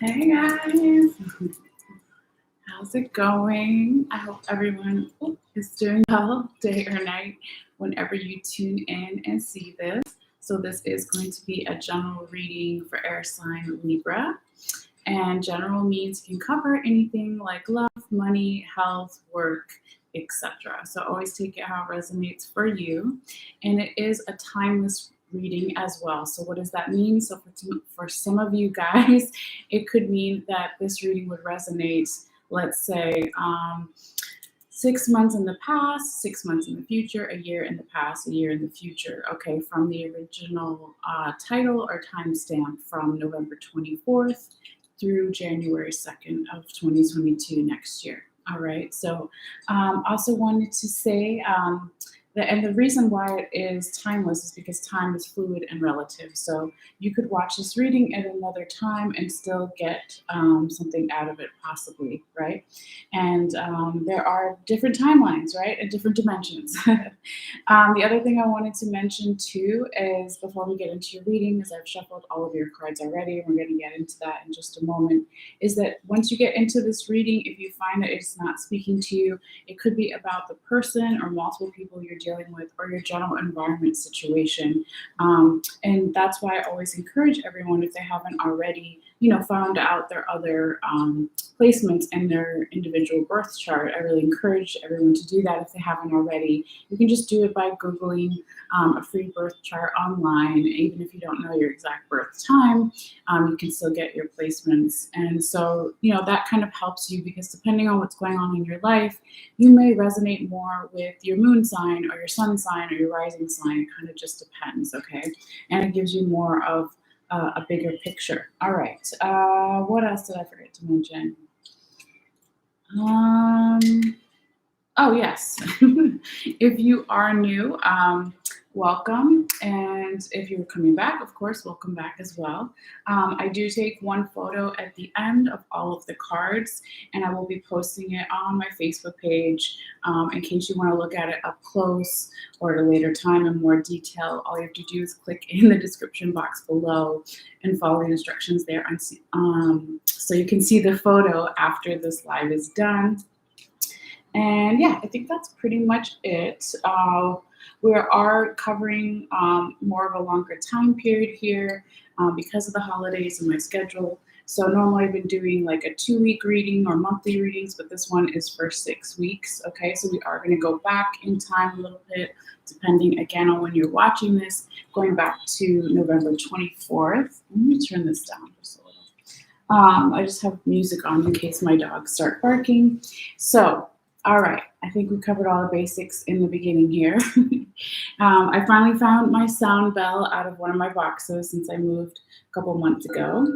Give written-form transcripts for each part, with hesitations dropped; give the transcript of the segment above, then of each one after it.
Hey guys, how's it going? I hope everyone is doing well, day or night, whenever you tune in and see this. So, this is going to be a general reading for air sign Libra. And general means can cover anything like love, money, health, work, etc. So always take it how it resonates for you. And it is a timeless reading as well. So what does that mean? So for some of you guys, it could mean that this reading would resonate, let's say, 6 months in the past, 6 months in the future, a year in the past, a year in the future. Okay, from the original title or timestamp from November 24th through January 2nd of 2022 next year. All right, so also wanted to say and the reason why it is timeless is because time is fluid and relative. So you could watch this reading at another time and still get something out of it, possibly, right? And there are different timelines, right, and different dimensions. The other thing I wanted to mention too is before we get into your reading, as I've shuffled all of your cards already, and we're going to get into that in just a moment, is that once you get into this reading, if you find that it's not speaking to you, it could be about the person or multiple people you're dealing with or your general environment situation. And that's why I always encourage everyone, if they haven't already, found out their other placements in their individual birth chart. I really encourage everyone to do that if they haven't already. You can just do it by Googling a free birth chart online. Even if you don't know your exact birth time, you can still get your placements. And so, that kind of helps you because depending on what's going on in your life, you may resonate more with your moon sign or your sun sign or your rising sign. It kind of just depends, okay? And it gives you more of a bigger picture. All right. What else did I forget to mention? Oh, yes. If you are new, welcome. And if you're coming back, of course, welcome back as well. I do take one photo at the end of all of the cards, and I will be posting it on my Facebook page in case you want to look at it up close or at a later time in more detail. All you have to do is click in the description box below and follow the instructions there so you can see the photo after this live is done. And yeah, I think that's pretty much it. We are covering more of a longer time period here because of the holidays and my schedule. So normally I've been doing like a 2-week reading or monthly readings, but this one is for 6 weeks. Okay, so we are going to go back in time a little bit, depending again on when you're watching this, going back to November 24th. Let me turn this down just a little. I just have music on in case my dogs start barking. So, all right, I think we covered all the basics in the beginning here. I finally found my sound bell out of one of my boxes since I moved a couple months ago.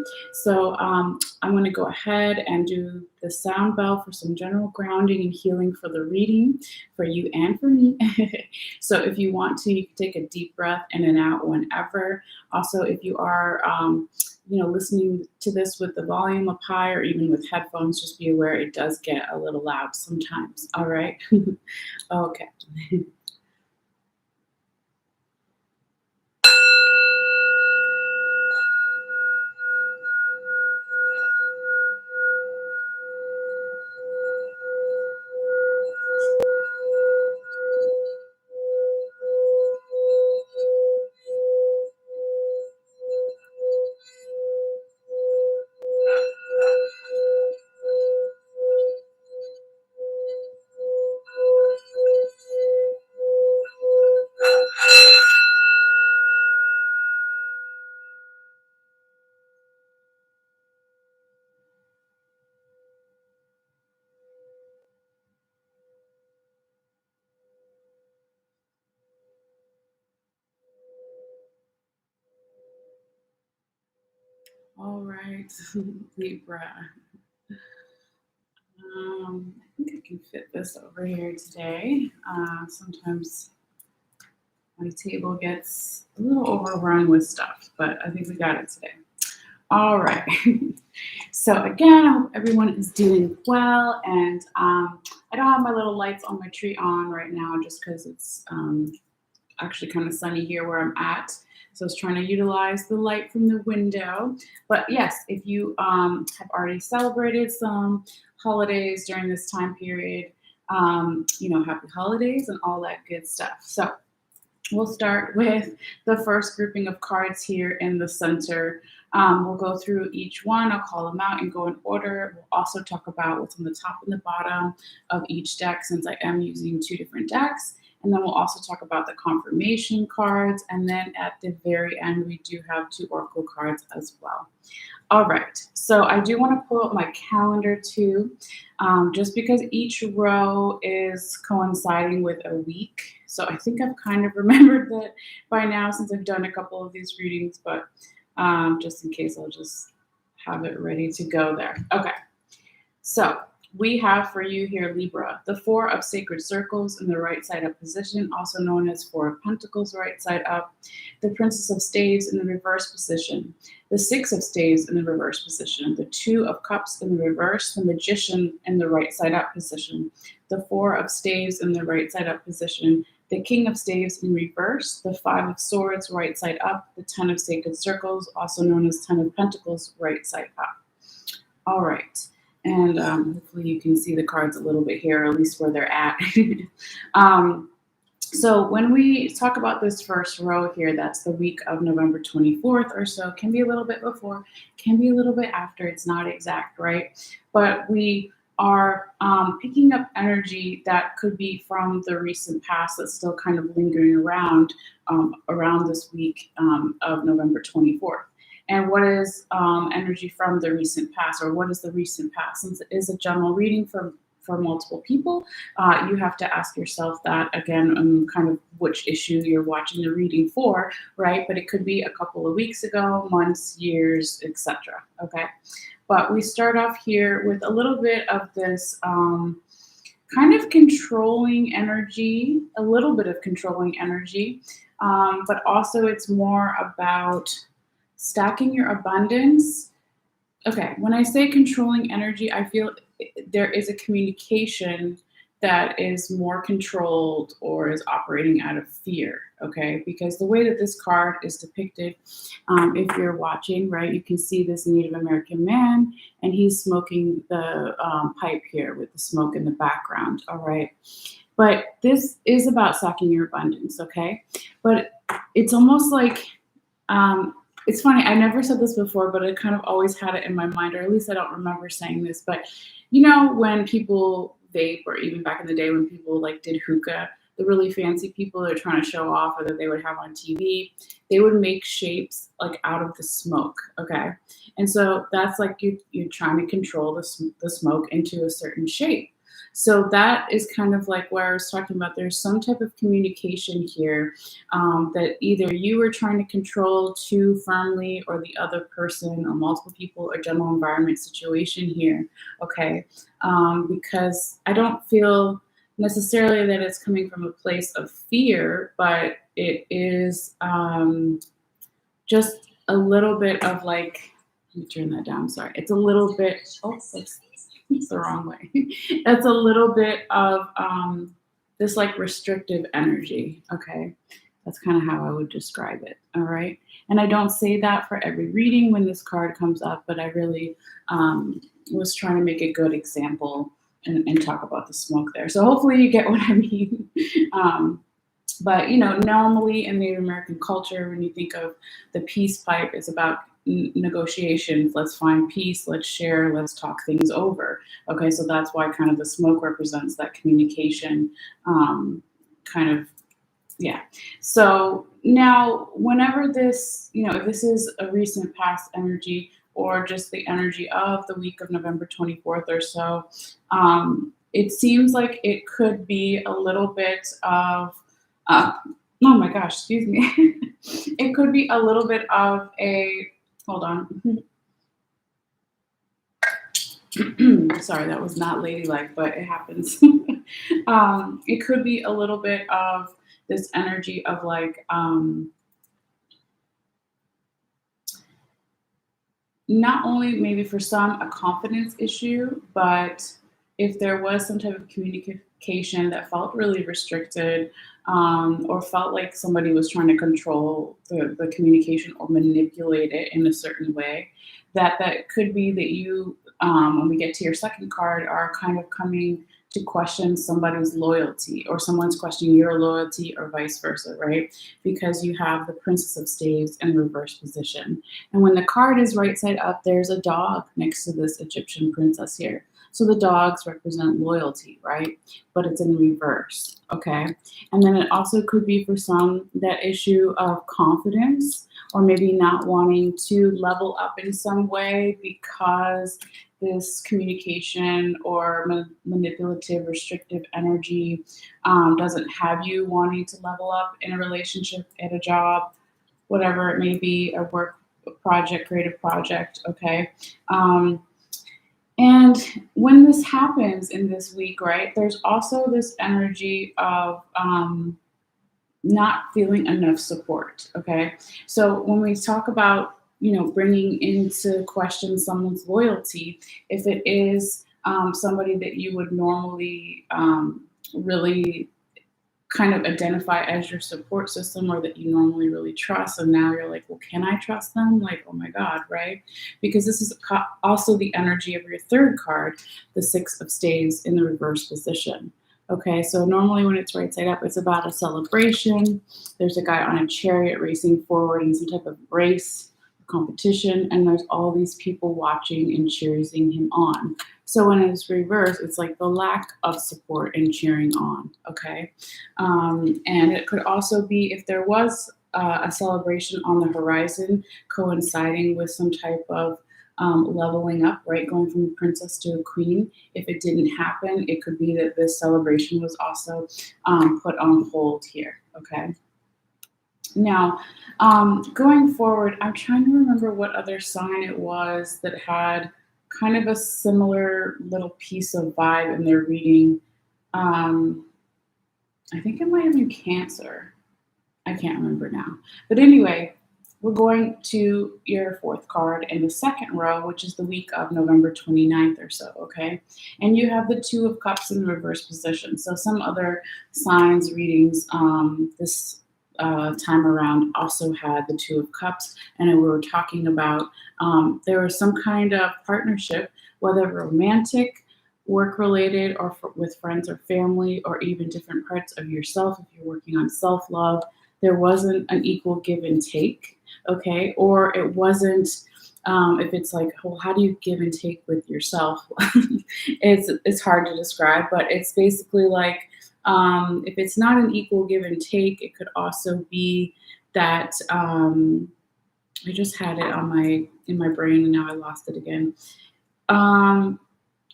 So I'm going to go ahead and do the sound bell for some general grounding and healing for the reading for you and for me. So if you want to, you can take a deep breath in and out whenever. Also, if you are listening to this with the volume up high or even with headphones, just be aware it does get a little loud sometimes. All right. Okay. All right, Libra. I think I can fit this over here today. Sometimes my table gets a little overrun with stuff, but I think we got it today. All right. So again, I hope everyone is doing well. And I don't have my little lights on my tree on right now just because it's actually kind of sunny here where I'm at. So it's trying to utilize the light from the window. But yes, if you have already celebrated some holidays during this time period, happy holidays and all that good stuff. So we'll start with the first grouping of cards here in the center. We'll go through each one. I'll call them out and go in order. We'll also talk about what's on the top and the bottom of each deck since I am using two different decks. And then we'll also talk about the confirmation cards. And then at the very end, we do have two oracle cards as well. All right, so I do want to pull up my calendar too, just because each row is coinciding with a week. So I think I've kind of remembered that by now since I've done a couple of these readings, but just in case, I'll just have it ready to go there. Okay, so we have for you here, Libra, the Four of Sacred Circles in the right side up position, also known as Four of Pentacles right side up, the Princess of Staves in the reverse position, the Six of Staves in the reverse position, the Two of Cups in the reverse, the Magician in the right side up position, the Four of Staves in the right side up position, the King of Staves in reverse, the Five of Swords right side up, the Ten of Sacred Circles, also known as Ten of Pentacles right side up. All right. And hopefully you can see the cards a little bit here, or at least where they're at. So when we talk about this first row here, that's the week of November 24th or so. Can be a little bit before, can be a little bit after. It's not exact, right? But we are picking up energy that could be from the recent past that's still kind of lingering around this week of November 24th. And what is energy from the recent past, or what is the recent past? Since it is a general reading for multiple people, you have to ask yourself that again, kind of which issue you're watching the reading for, right? But it could be a couple of weeks ago, months, years, etc. Okay, but we start off here with a little bit of this kind of controlling energy, a little bit of controlling energy, but also it's more about stacking your abundance. Okay, when I say controlling energy, I feel there is a communication that is more controlled or is operating out of fear, okay? Because the way that this card is depicted, if you're watching, right, you can see this Native American man, and he's smoking the pipe here with the smoke in the background, all right? But this is about stacking your abundance, okay? But it's almost like, it's funny, I never said this before, but I kind of always had it in my mind, or at least I don't remember saying this, but when people vape, or even back in the day when people like did hookah, the really fancy people that are trying to show off, or that they would have on TV, they would make shapes like out of the smoke, okay? And so that's like you're trying to control the smoke into a certain shape. So that is kind of like where I was talking about. There's some type of communication here that either you are trying to control too firmly, or the other person, or multiple people, or general environment situation here, okay? Because I don't feel necessarily that it's coming from a place of fear, but it is just a little bit of like, let me turn that down, sorry. It's a little bit, it's the wrong way. That's a little bit of this like restrictive energy, okay? That's kind of how I would describe it, all right? And I don't say that for every reading when this card comes up, but I really was trying to make a good example and talk about the smoke there. So hopefully you get what I mean. But, normally in Native American culture, when you think of the peace pipe, it's about negotiations. Let's find peace, let's share, let's talk things over. Okay, so that's why kind of the smoke represents that communication kind of, yeah. So now whenever this, if this is a recent past energy, or just the energy of the week of November 24th or so, it seems like it could be a little bit of, oh my gosh, excuse me. It could be a little bit of a, hold on. Sorry, that was not ladylike, but it happens. It could be a little bit of this energy of like, not only maybe for some a confidence issue, but if there was some type of communication that felt really restricted, or felt like somebody was trying to control the communication or manipulate it in a certain way, that could be that you, when we get to your second card, are kind of coming to question somebody's loyalty, or someone's questioning your loyalty, or vice versa, right? Because you have the Princess of Staves in reverse position. And when the card is right side up, there's a dog next to this Egyptian princess here. So the dogs represent loyalty, right? But it's in reverse, okay? And then it also could be for some that issue of confidence, or maybe not wanting to level up in some way because this communication or manipulative, restrictive energy doesn't have you wanting to level up in a relationship, at a job, whatever it may be, a work project, creative project, okay? Um, and when this happens in this week, right, there's also this energy of not feeling enough support, okay? So when we talk about, bringing into question someone's loyalty, if it is somebody that you would normally really kind of identify as your support system, or that you normally really trust, and now you're like, well, can I trust them? Like, oh my god, right? Because this is also the energy of your third card, the Six of Staves in the reverse position. Okay, so normally when it's right side up, it's about a celebration. There's a guy on a chariot racing forward in some type of race, competition, and there's all these people watching and cheering him on. So when it's reversed, it's like the lack of support and cheering on, okay? And it could also be if there was a celebration on the horizon coinciding with some type of leveling up, right? Going from a princess to a queen. If it didn't happen, it could be that this celebration was also put on hold here, okay? Now, going forward, I'm trying to remember what other sign it was that had kind of a similar little piece of vibe in their reading. Um, I think it might have been Cancer. I can't remember now. But anyway, we're going to your fourth card in the second row, which is the week of November 29th or so, okay? And you have the Two of Cups in reverse position. So some other signs readings this time around also had the Two of Cups, and we were talking about there was some kind of partnership, whether romantic, work related, or with friends or family, or even different parts of yourself. If you're working on self love, there wasn't an equal give and take, okay? Or it wasn't, if it's like, well, how do you give and take with yourself? It's hard to describe, but it's basically like, if it's not an equal give and take, it could also be that I just had it in my brain and now I lost it again.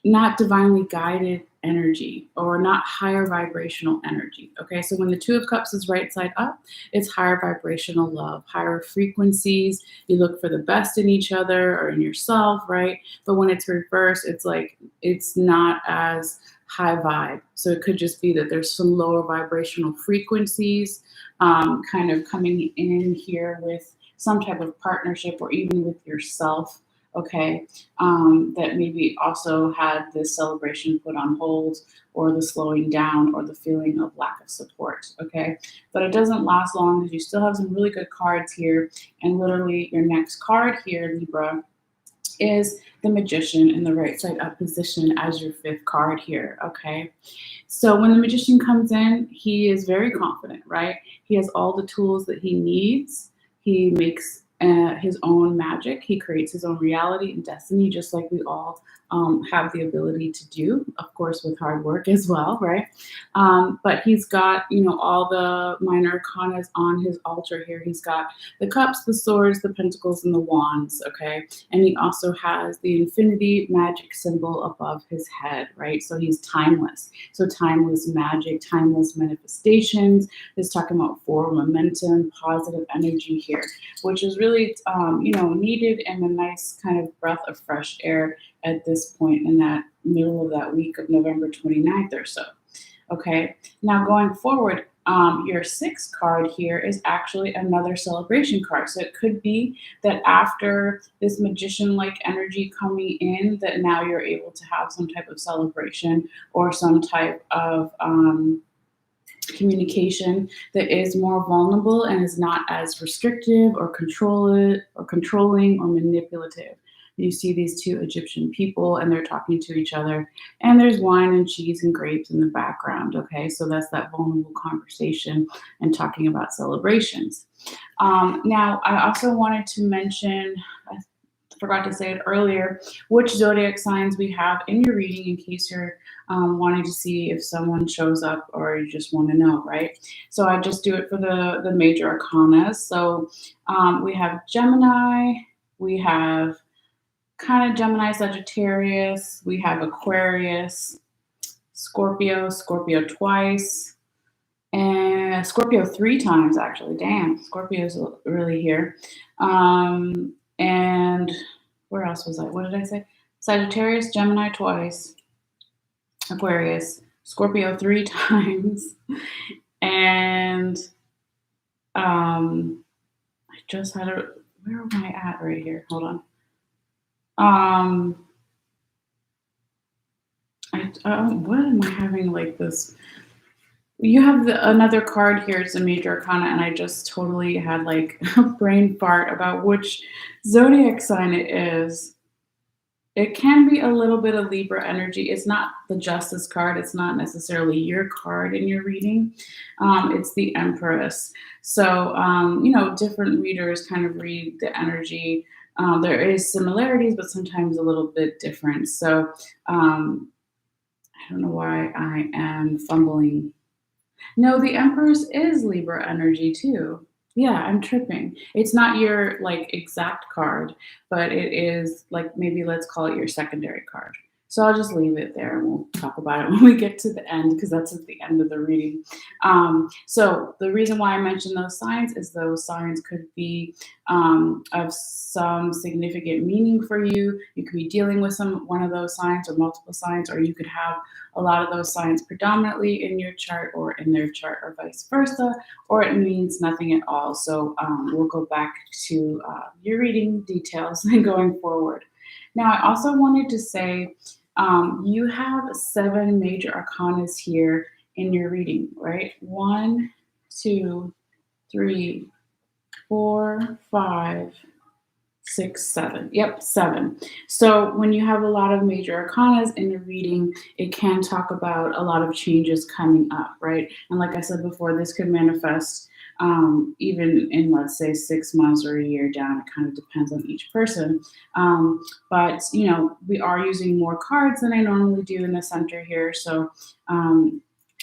Not divinely guided energy, or not higher vibrational energy. Okay, so when the Two of Cups is right side up, it's higher vibrational love, higher frequencies. You look for the best in each other or in yourself, right? But when it's reversed, it's like it's not as high vibe. So it could just be that there's some lower vibrational frequencies kind of coming in here with some type of partnership, or even with yourself, okay, that maybe also had this celebration put on hold, or the slowing down, or the feeling of lack of support, okay? But it doesn't last long, because you still have some really good cards here. And literally your next card here, Libra, is the Magician in the right side up position as your fifth card here, okay? So when the Magician comes in, he is very confident, right? He has all the tools that he needs. He makes his own magic. He creates his own reality and destiny, just like we all have the ability to do, of course, with hard work as well, right? But he's got, all the minor arcanas on his altar here. He's got the cups, the swords, the pentacles, and the wands, okay? And he also has the infinity magic symbol above his head, right? So he's timeless. So timeless magic, timeless manifestations. He's talking about forward momentum, positive energy here, which is really, needed, and a nice kind of breath of fresh air at this point in that middle of that week of November 29th or so. Okay, now going forward, your sixth card here is actually another celebration card. So it could be that after this magician-like energy coming in, that now you're able to have some type of celebration, or some type of communication that is more vulnerable and is not as restrictive or controlling or manipulative. You see these two Egyptian people and they're talking to each other, and there's wine and cheese and grapes in the background. Okay, so that's that vulnerable conversation and talking about celebrations. Now, I also wanted to mention, I forgot to say it earlier, which zodiac signs we have in your reading in case you're wanting to see if someone shows up or you just want to know, right? So I just do it for the major arcana. So we have Gemini, we have kind of Gemini, Sagittarius, we have Aquarius, Scorpio, Scorpio twice, and Scorpio three times actually. Damn, Scorpio's really here. And where else was I? What did I say? Sagittarius, Gemini twice, Aquarius, Scorpio three times, and I just had a. Where am I at right here? Hold on. What am I having like this? You have another card here. It's a major arcana, and I just totally had like a brain fart about which zodiac sign it is. It can be a little bit of Libra energy. It's not the Justice card. It's not necessarily your card in your reading. It's the Empress. So, different readers kind of read the energy. There is similarities, but sometimes a little bit different. So, I don't know why I am fumbling. No, the Empress is Libra energy too. Yeah, I'm tripping. It's not your like exact card, but it is like maybe let's call it your secondary card. So I'll just leave it there and we'll talk about it when we get to the end because that's at the end of the reading. So the reason why I mentioned those signs is those signs could be of some significant meaning for you. You could be dealing with one of those signs or multiple signs, or you could have a lot of those signs predominantly in your chart or in their chart or vice versa, or it means nothing at all. So we'll go back to your reading details going forward. Now, I also wanted to say you have 7 major arcanas here in your reading, right? 1, 2, 3, 4, 5, 6, 7. Yep, 7. So when you have a lot of major arcanas in your reading, it can talk about a lot of changes coming up, right? And like I said before, this could manifest even in, let's say, 6 months or a year down. It kind of depends on each person. But, we are using more cards than I normally do in the center here. So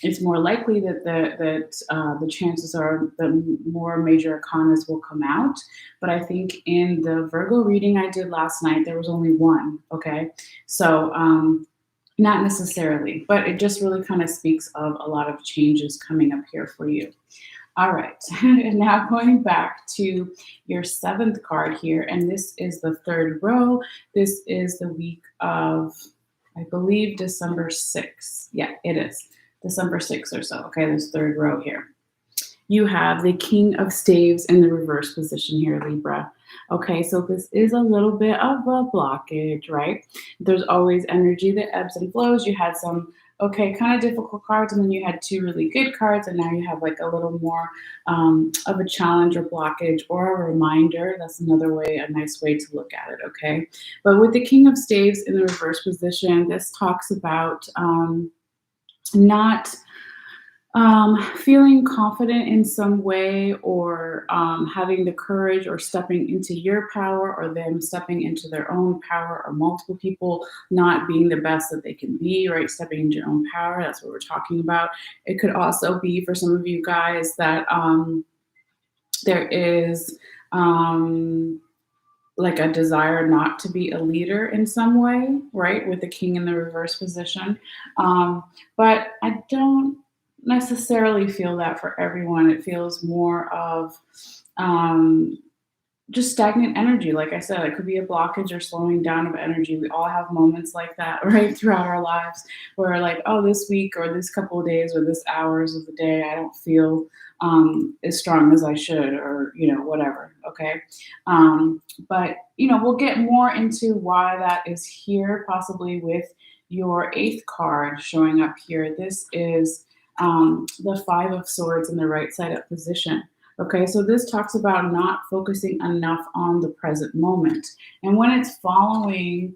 it's more likely that the chances are the more major arcanas will come out. But I think in the Virgo reading I did last night, there was only one. Okay, so not necessarily, but it just really kind of speaks of a lot of changes coming up here for you. All right, and now going back to your 7th card here, and this is the 3rd row. This is the week of, I believe, December 6th. Yeah, it is. December 6th or so. Okay, this 3rd row here. You have the King of Staves in the reverse position here, Libra. Okay, so this is a little bit of a blockage, right? There's always energy that ebbs and flows. You had some, kind of difficult cards, and then you had 2 really good cards, and now you have like a little more of a challenge or blockage or a reminder. That's another way, a nice way to look at it, okay? But with the King of Staves in the reverse position, this talks about not feeling confident in some way or having the courage or stepping into your power or them stepping into their own power or multiple people not being the best that they can be, right? Stepping into your own power. That's what we're talking about. It could also be for some of you guys that there is like a desire not to be a leader in some way, right? With the king in the reverse position. But I don't necessarily feel that for everyone. It feels more of just stagnant energy. Like I said, it could be a blockage or slowing down of energy. We all have moments like that, right, throughout our lives where like, oh, this week or this couple of days or this hours of the day, I don't feel as strong as I should or, whatever. Okay. But, we'll get more into why that is here, possibly with your 8th card showing up here. This is the Five of Swords in the right side up position. Okay, so this talks about not focusing enough on the present moment. And when it's following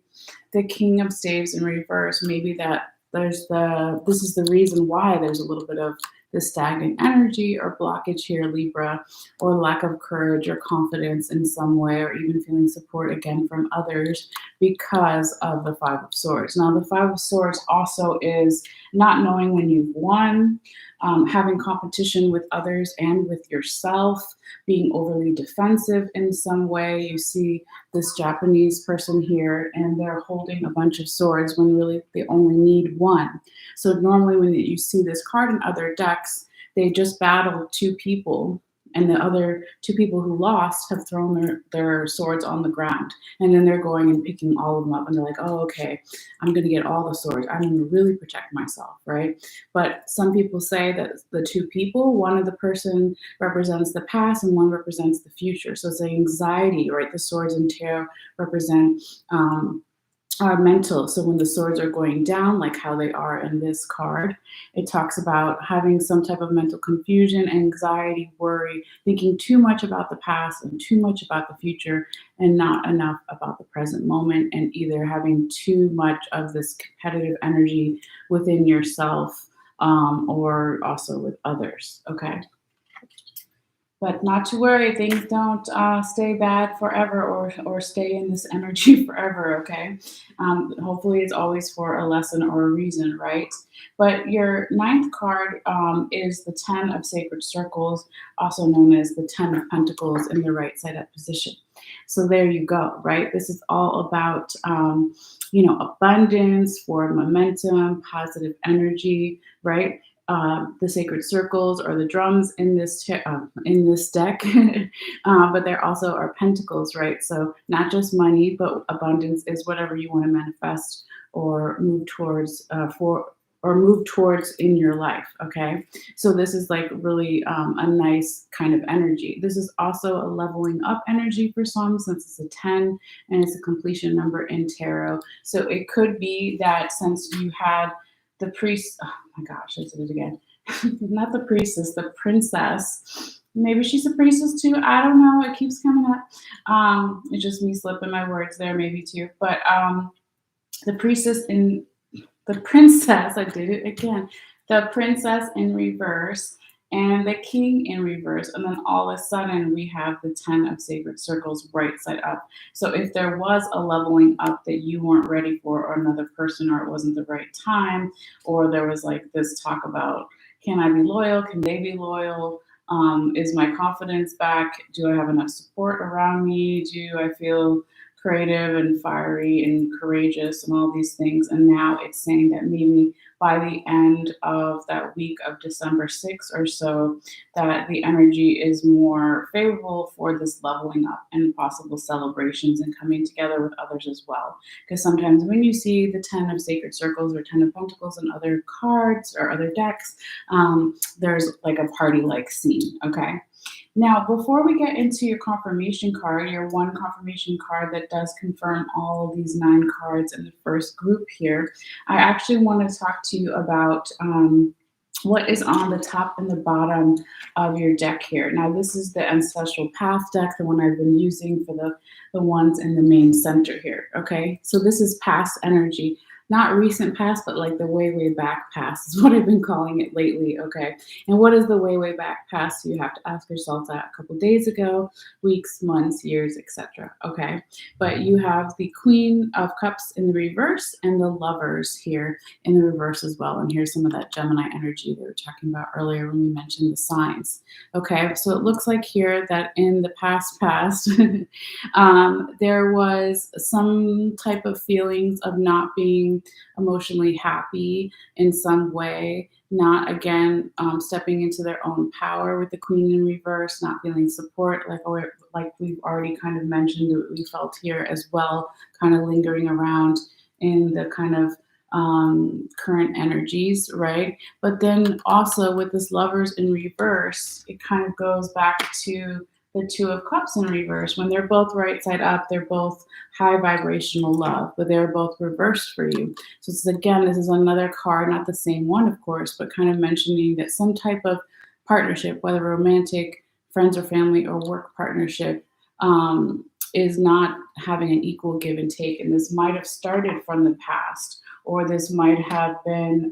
the King of Staves in reverse, maybe that this is the reason why there's a little bit of the stagnant energy or blockage here, Libra, or lack of courage or confidence in some way, or even feeling support again from others because of the Five of Swords. Now, the Five of Swords also is not knowing when you've won, having competition with others and with yourself, being overly defensive in some way. You see this Japanese person here, and they're holding a bunch of swords when really they only need one. So normally when you see this card in other decks, they just battled two people, and the other two people who lost have thrown their swords on the ground. And then they're going and picking all of them up, and they're like, oh, okay, I'm going to get all the swords. I'm going to really protect myself, right? But some people say that the two people, one of the person represents the past and one represents the future. So it's the anxiety, right? The swords in tarot represent our mental. So when the swords are going down, like how they are in this card, it talks about having some type of mental confusion, anxiety, worry, thinking too much about the past and too much about the future and not enough about the present moment, and either having too much of this competitive energy within yourself, or also with others. Okay. But not to worry, things don't stay bad forever, or stay in this energy forever, okay? Hopefully it's always for a lesson or a reason, right? But your ninth card is the Ten of Sacred Circles, also known as the Ten of Pentacles in the right side up position. So there you go, right? This is all about, abundance, forward momentum, positive energy, right? The sacred circles or the drums in this deck, but there also are pentacles, right? So not just money, but abundance is whatever you want to manifest or move towards move towards in your life. Okay, so this is like really a nice kind of energy. This is also a leveling up energy for some, since it's a 10 and it's a completion number in tarot. So it could be that since you had the priest, oh my gosh, I did it again. Not the priestess, the princess. Maybe she's a priestess too. I don't know. It keeps coming up. It's just me slipping my words there, maybe too. But the priestess in the princess, I did it again. The princess in reverse and the king in reverse. And then all of a sudden we have the 10 of sacred circles right side up. So if there was a leveling up that you weren't ready for, or another person, or it wasn't the right time, or there was like this talk about, can I be loyal? Can they be loyal? Is my confidence back? Do I have enough support around me? Do I feel creative and fiery and courageous and all these things? And now it's saying that maybe by the end of that week of December 6th or so, that the energy is more favorable for this leveling up and possible celebrations and coming together with others as well. Because sometimes when you see the 10 of sacred circles or 10 of pentacles and other cards or other decks, there's like a party-like scene, okay? Now, before we get into your confirmation card, your one confirmation card that does confirm all of these 9 cards in the first group here, I actually want to talk to you about what is on the top and the bottom of your deck here. Now, this is the Ancestral Path deck, the one I've been using for the ones in the main center here, okay? So this is past energy. Not recent past, but like the way, way back past is what I've been calling it lately, okay? And what is the way, way back past? So you have to ask yourself that a couple days ago, weeks, months, years, etc., okay? But you have the Queen of Cups in the reverse and the Lovers here in the reverse as well. And here's some of that Gemini energy we were talking about earlier when we mentioned the signs, okay? So it looks like here that in the past, there was some type of feelings of not being emotionally happy in some way, not again stepping into their own power with the Queen in reverse, not feeling support, like we've already kind of mentioned that we felt here as well, kind of lingering around in the kind of current energies, right? But then also with this Lovers in reverse, it kind of goes back to the Two of Cups in reverse. When they're both right side up, they're both high vibrational love, but they're both reversed for you. So this is, again, this is another card, not the same one, of course, but kind of mentioning that some type of partnership, whether romantic, friends or family, or work partnership, is not having an equal give and take. And this might have started from the past, or this might have been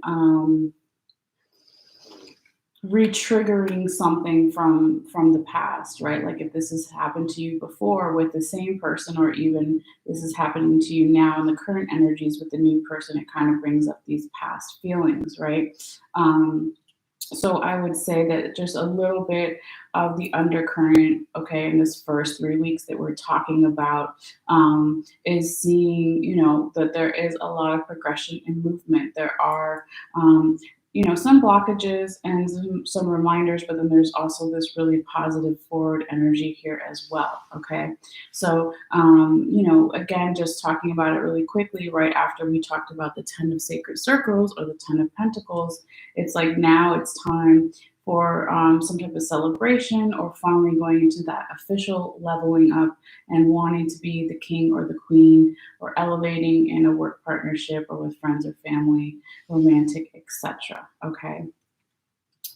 re-triggering something from the past, right? Like if this has happened to you before with the same person, or even this is happening to you now in the current energies with the new person, it kind of brings up these past feelings, right? So I would say that just a little bit of the undercurrent, okay, in this first 3 weeks that we're talking about, is seeing, that there is a lot of progression and movement. There are, some blockages and some reminders, but then there's also this really positive forward energy here as well, okay? So, again, just talking about it really quickly, right after we talked about the 10 of sacred circles or the 10 of pentacles, it's like now it's time for some type of celebration, or finally going into that official leveling up and wanting to be the king or the queen, or elevating in a work partnership or with friends or family, romantic, etc. Okay.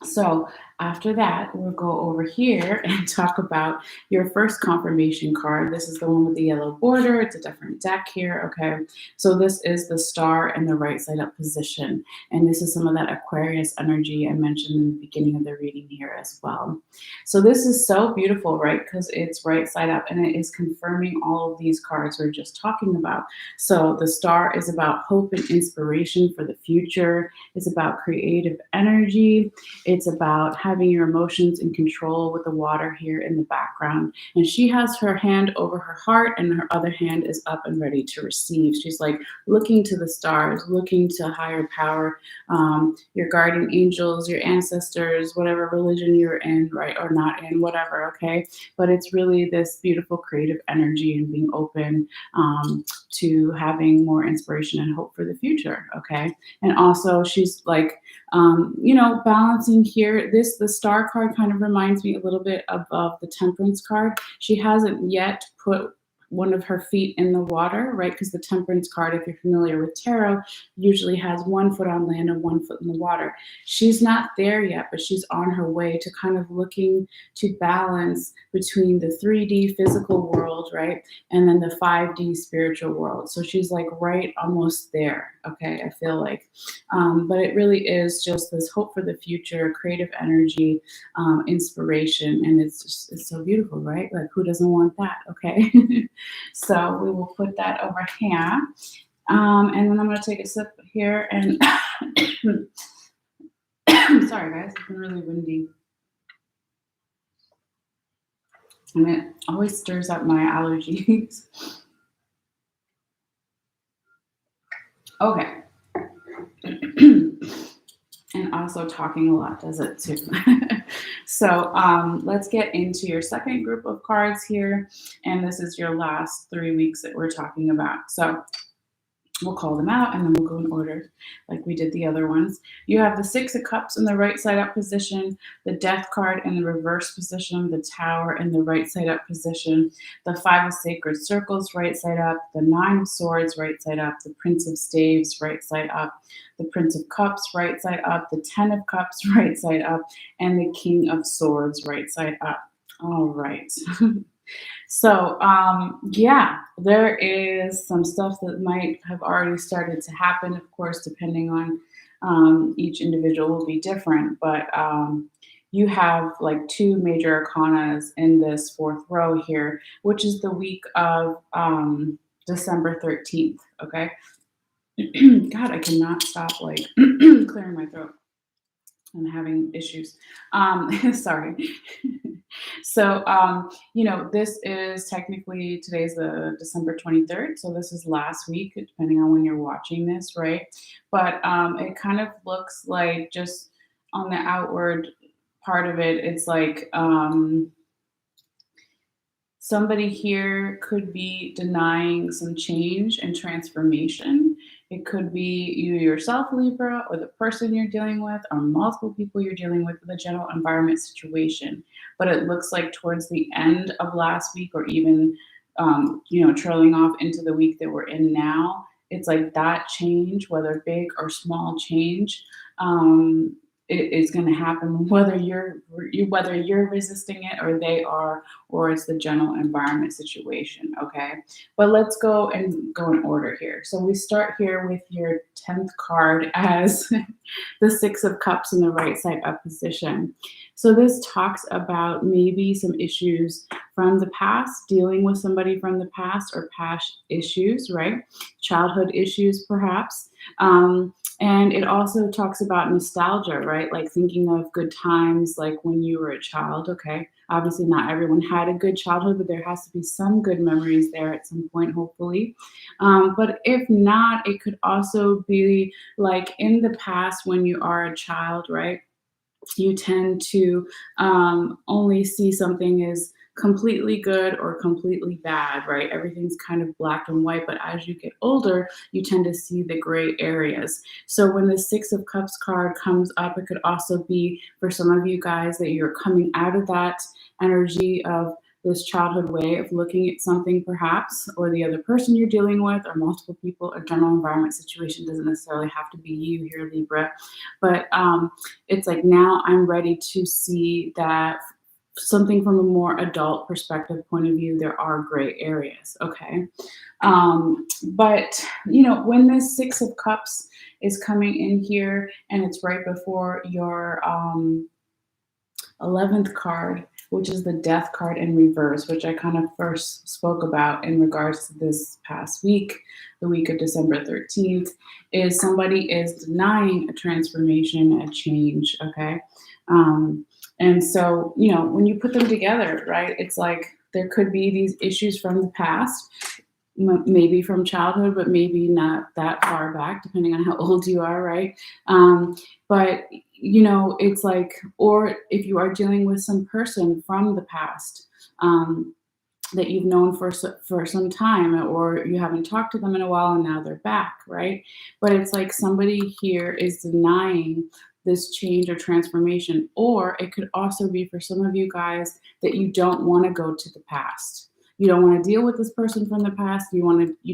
So after that, we'll go over here and talk about your first confirmation card. This is the one with the yellow border. It's a different deck here, okay? So this is the star in the right side up position. And this is some of that Aquarius energy I mentioned in the beginning of the reading here as well. So this is so beautiful, right? Because it's right side up and it is confirming all of these cards we're just talking about. So the star is about hope and inspiration for the future. It's about creative energy. It's about having your emotions in control with the water here in the background. And she has her hand over her heart and her other hand is up and ready to receive. She's like looking to the stars, looking to higher power, your guardian angels, your ancestors, whatever religion you're in, right, or not in, whatever, okay? But it's really this beautiful creative energy and being open to having more inspiration and hope for the future, okay? And also she's like, balancing here. The star card kind of reminds me a little bit of the temperance card. She hasn't yet put one of her feet in the water, right? Because the temperance card, if you're familiar with tarot, usually has one foot on land and one foot in the water. She's not there yet, but she's on her way to kind of looking to balance between the 3D physical world, right? And then the 5D spiritual world. So she's like right almost there, okay? I feel like. But it really is just this hope for the future, creative energy, inspiration, and it's so beautiful, right? Like who doesn't want that, okay? So we will put that over here. And then I'm going to take a sip here and sorry guys, it's been really windy. And it always stirs up my allergies. Okay. And also talking a lot does it too. So let's get into your second group of cards here. And this is your last 3 weeks that we're talking about. So we'll call them out and then we'll go in order like we did the other ones. You have the Six of Cups in the right side up position, the Death card in the reverse position, the Tower in the right side up position, the Five of Sacred Circles right side up, the Nine of Swords right side up, the Prince of Staves right side up, the Prince of Cups right side up, the Ten of Cups right side up, and the King of Swords right side up. All right. So, there is some stuff that might have already started to happen. Of course, depending on each individual will be different, but you have like two major arcanas in this fourth row here, which is the week of December 13th, okay? God, I cannot stop like clearing my throat. I'm having issues. Sorry. So, this is technically today's the December 23rd. So this is last week, depending on when you're watching this, right? But it kind of looks like just on the outward part of it, it's like somebody here could be denying some change and transformation It could be you yourself, Libra, or the person you're dealing with, or multiple people you're dealing with the general environment situation. But it looks like towards the end of last week, or even trailing off into the week that we're in now, it's like that change, whether big or small change, um, it is going to happen whether you're resisting it or they are, or it's the general environment situation. Okay, but let's go in order here. So we start here with your 10th card as the Six of Cups in the right side up position. So this talks about maybe some issues from the past, dealing with somebody from the past, or past issues, right? Childhood issues, perhaps. And it also talks about nostalgia, right? Like thinking of good times, like when you were a child. Okay. Obviously, not everyone had a good childhood, but there has to be some good memories there at some point, hopefully. But if not, it could also be like in the past when you are a child, right? You tend to only see something as completely good or completely bad, right? Everything's kind of black and white, but as you get older, you tend to see the gray areas. So when the Six of Cups card comes up, it could also be for some of you guys that you're coming out of that energy of this childhood way of looking at something, perhaps, or the other person you're dealing with, or multiple people. A general environment situation doesn't necessarily have to be you here, Libra, but it's like now I'm ready to see that something from a more adult perspective point of view. There are gray areas. Okay. But when this Six of Cups is coming in here and it's right before your 11th card, which is the Death card in reverse, which I kind of first spoke about in regards to this past week, the week of December 13th, is somebody is denying a transformation, a change. Okay. And so, when you put them together, right, it's like there could be these issues from the past, maybe from childhood, but maybe not that far back, depending on how old you are, right? But it's like, or if you are dealing with some person from the past that you've known for some time, or you haven't talked to them in a while and now they're back, right? But it's like somebody here is denying this change or transformation, or it could also be for some of you guys that you don't want to go to the past. You don't want to deal with this person from the past. You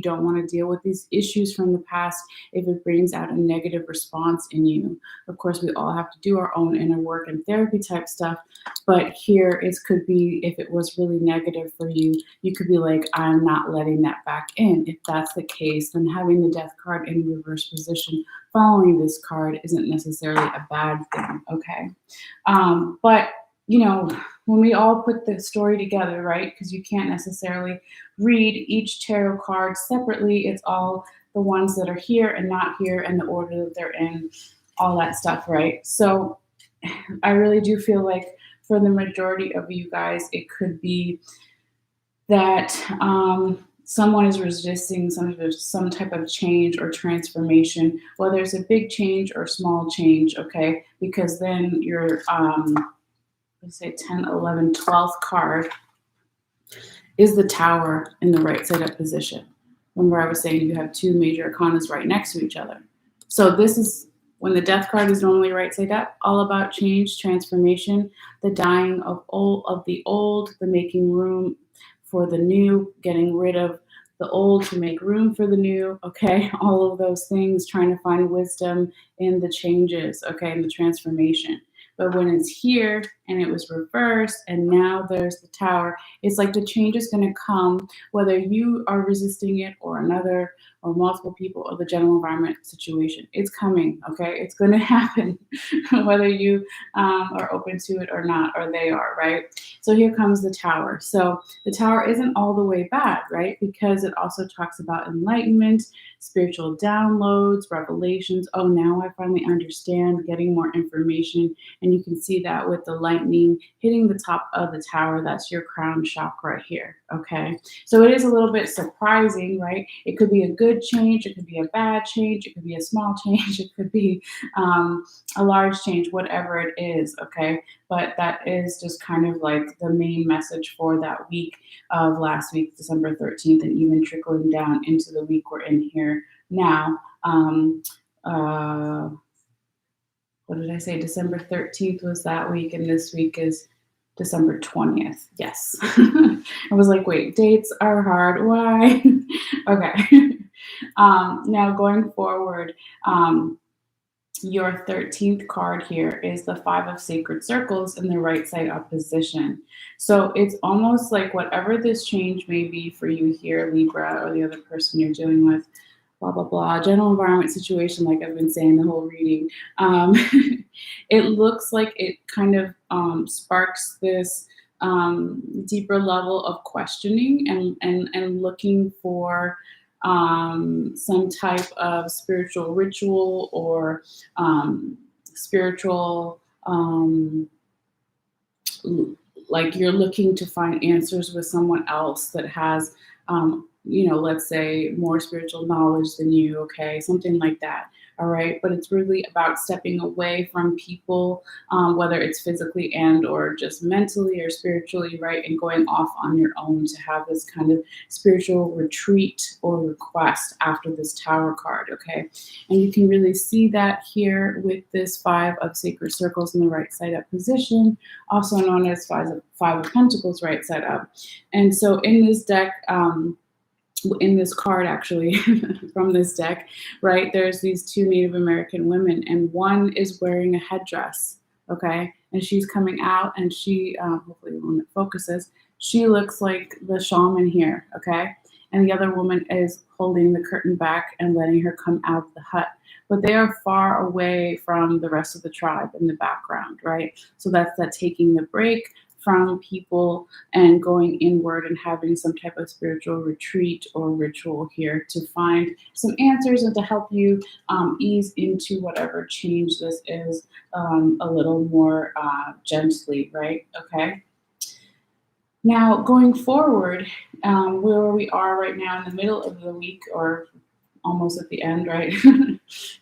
don't want to deal with these issues from the past if it brings out a negative response in you. Of course, we all have to do our own inner work and therapy type stuff. But here it could be, if it was really negative for you, you could be like, I'm not letting that back in. If that's the case, then having the Death card in reverse position following this card isn't necessarily a bad thing. Okay. But when we all put the story together, right? Because you can't necessarily read each tarot card separately. It's all the ones that are here and not here, and the order that they're in, all that stuff, right? So I really do feel like for the majority of you guys, it could be that someone is resisting some type of change or transformation, whether it's a big change or small change, okay? Because then your let's say 10, 11, 12th card is the Tower in the right side up position. Remember, I was saying you have two major arcanas right next to each other. So this is when the Death card is normally right side up, all about change, transformation, the dying of the old, the making room for the new, getting rid of the old to make room for the new, okay? All of those things, trying to find wisdom in the changes, okay, in the transformation. But when it's here and it was reversed and now there's the Tower, it's like the change is going to come whether you are resisting it or another or multiple people or the general environment situation. It's coming, okay? It's going to happen whether you are open to it or not, or they are, right? So here comes the Tower. So the Tower isn't all the way bad, right? Because it also talks about enlightenment, spiritual downloads, revelations. Oh, now I finally understand, getting more information. And you can see that with the lightning hitting the top of the Tower. That's your crown chakra here, okay? So it is a little bit surprising, right? It could be a good change. It could be a bad change. It could be a small change. It could be a large change, whatever it is, okay? But that is just kind of like the main message for that week of last week, December 13th, and even trickling down into the week we're in here now. Um, uh, what did I say? December 13th was that week, and this week is December 20th. Yes. I was like, wait, dates are hard. Why? Okay. Now going forward, your 13th card here is the Five of Sacred Circles in the right side up position. So it's almost like whatever this change may be for you here, Libra, or the other person you're dealing with, blah, blah, blah, general environment situation, like I've been saying the whole reading. Um, it looks like it kind of sparks this deeper level of questioning and looking for some type of spiritual ritual or spiritual, like you're looking to find answers with someone else that has, let's say more spiritual knowledge than you, okay, something like that. All right, but it's really about stepping away from people, whether it's physically and or just mentally or spiritually, right, and going off on your own to have this kind of spiritual retreat or request after this Tower card, okay? And you can really see that here with this Five of Sacred Circles in the right side up position, also known as Five of Pentacles right side up. And so in this deck, in this card actually from this deck, right, there's these two Native American women, and one is wearing a headdress, okay, and she's coming out, and she hopefully when it focuses, she looks like the shaman here, okay, and the other woman is holding the curtain back and letting her come out of the hut, but they are far away from the rest of the tribe in the background, right? So that's that taking the break from people and going inward and having some type of spiritual retreat or ritual here to find some answers and to help you ease into whatever change this is a little more gently, right? Okay. Now, going forward, where we are right now in the middle of the week or almost at the end, right?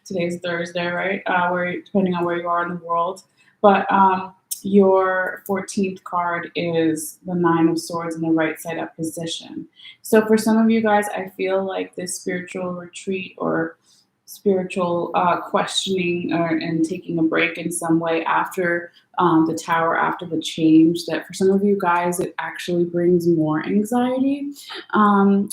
Today's Thursday, right? Where depending on where you are in the world. But your 14th card is the Nine of Swords in the right side up position. So for some of you guys, I feel like this spiritual retreat or spiritual questioning and taking a break in some way after the Tower, after the change, that for some of you guys, it actually brings more anxiety,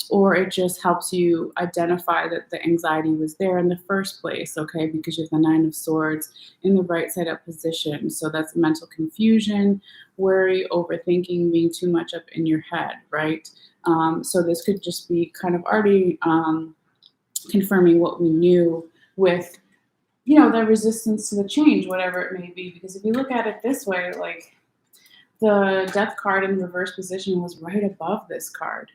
or it just helps you identify that the anxiety was there in the first place, okay, because you have the Nine of Swords in the right side up position. So that's mental confusion, worry, overthinking, being too much up in your head, right? So this could just be kind of already confirming what we knew with, the resistance to the change, whatever it may be. Because if you look at it this way, like the Death card in reverse position was right above this card.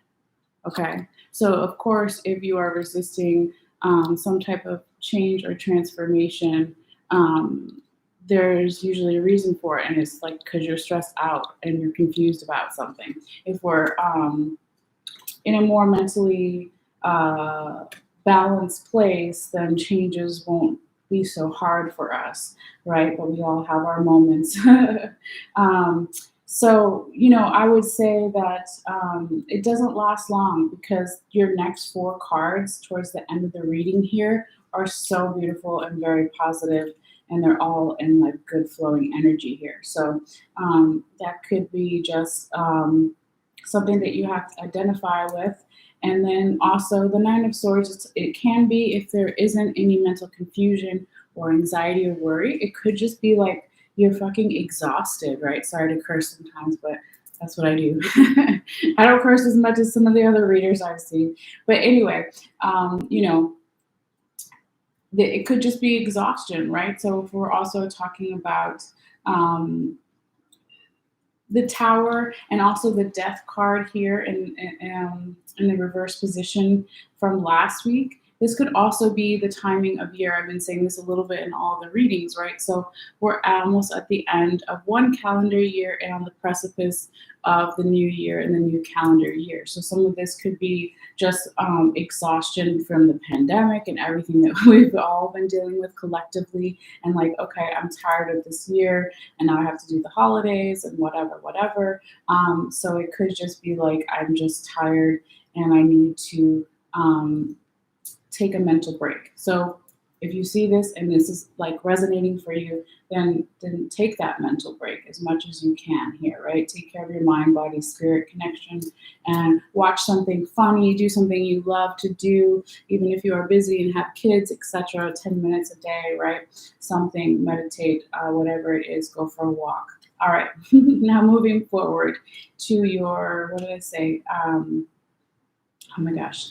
Okay, so of course, if you are resisting some type of change or transformation, there's usually a reason for it, and it's like because you're stressed out and you're confused about something. If we're in a more mentally balanced place, then changes won't be so hard for us, right? But we all have our moments. So, I would say that it doesn't last long because your next four cards towards the end of the reading here are so beautiful and very positive, and they're all in like good flowing energy here. So that could be just something that you have to identify with. And then also the Nine of Swords, it can be, if there isn't any mental confusion or anxiety or worry, it could just be like you're fucking exhausted, right? Sorry to curse sometimes, but that's what I do. I don't curse as much as some of the other readers I've seen. But anyway, it could just be exhaustion, right? So if we're also talking about the Tower and also the Death card here in the reverse position from last week. This could also be the timing of year. I've been saying this a little bit in all the readings, right? So we're almost at the end of one calendar year and on the precipice of the new year and the new calendar year. So some of this could be just exhaustion from the pandemic and everything that we've all been dealing with collectively. And like, okay, I'm tired of this year and now I have to do the holidays and whatever. So it could just be like, I'm just tired and I need to take a mental break. So if you see this and this is like resonating for you, then take that mental break as much as you can here, right? Take care of your mind, body, spirit connection, and watch something funny, do something you love to do, even if you are busy and have kids, etc. 10 minutes a day, right? Something, meditate, whatever it is, go for a walk. All right, now moving forward to your, what did I say? Oh my gosh,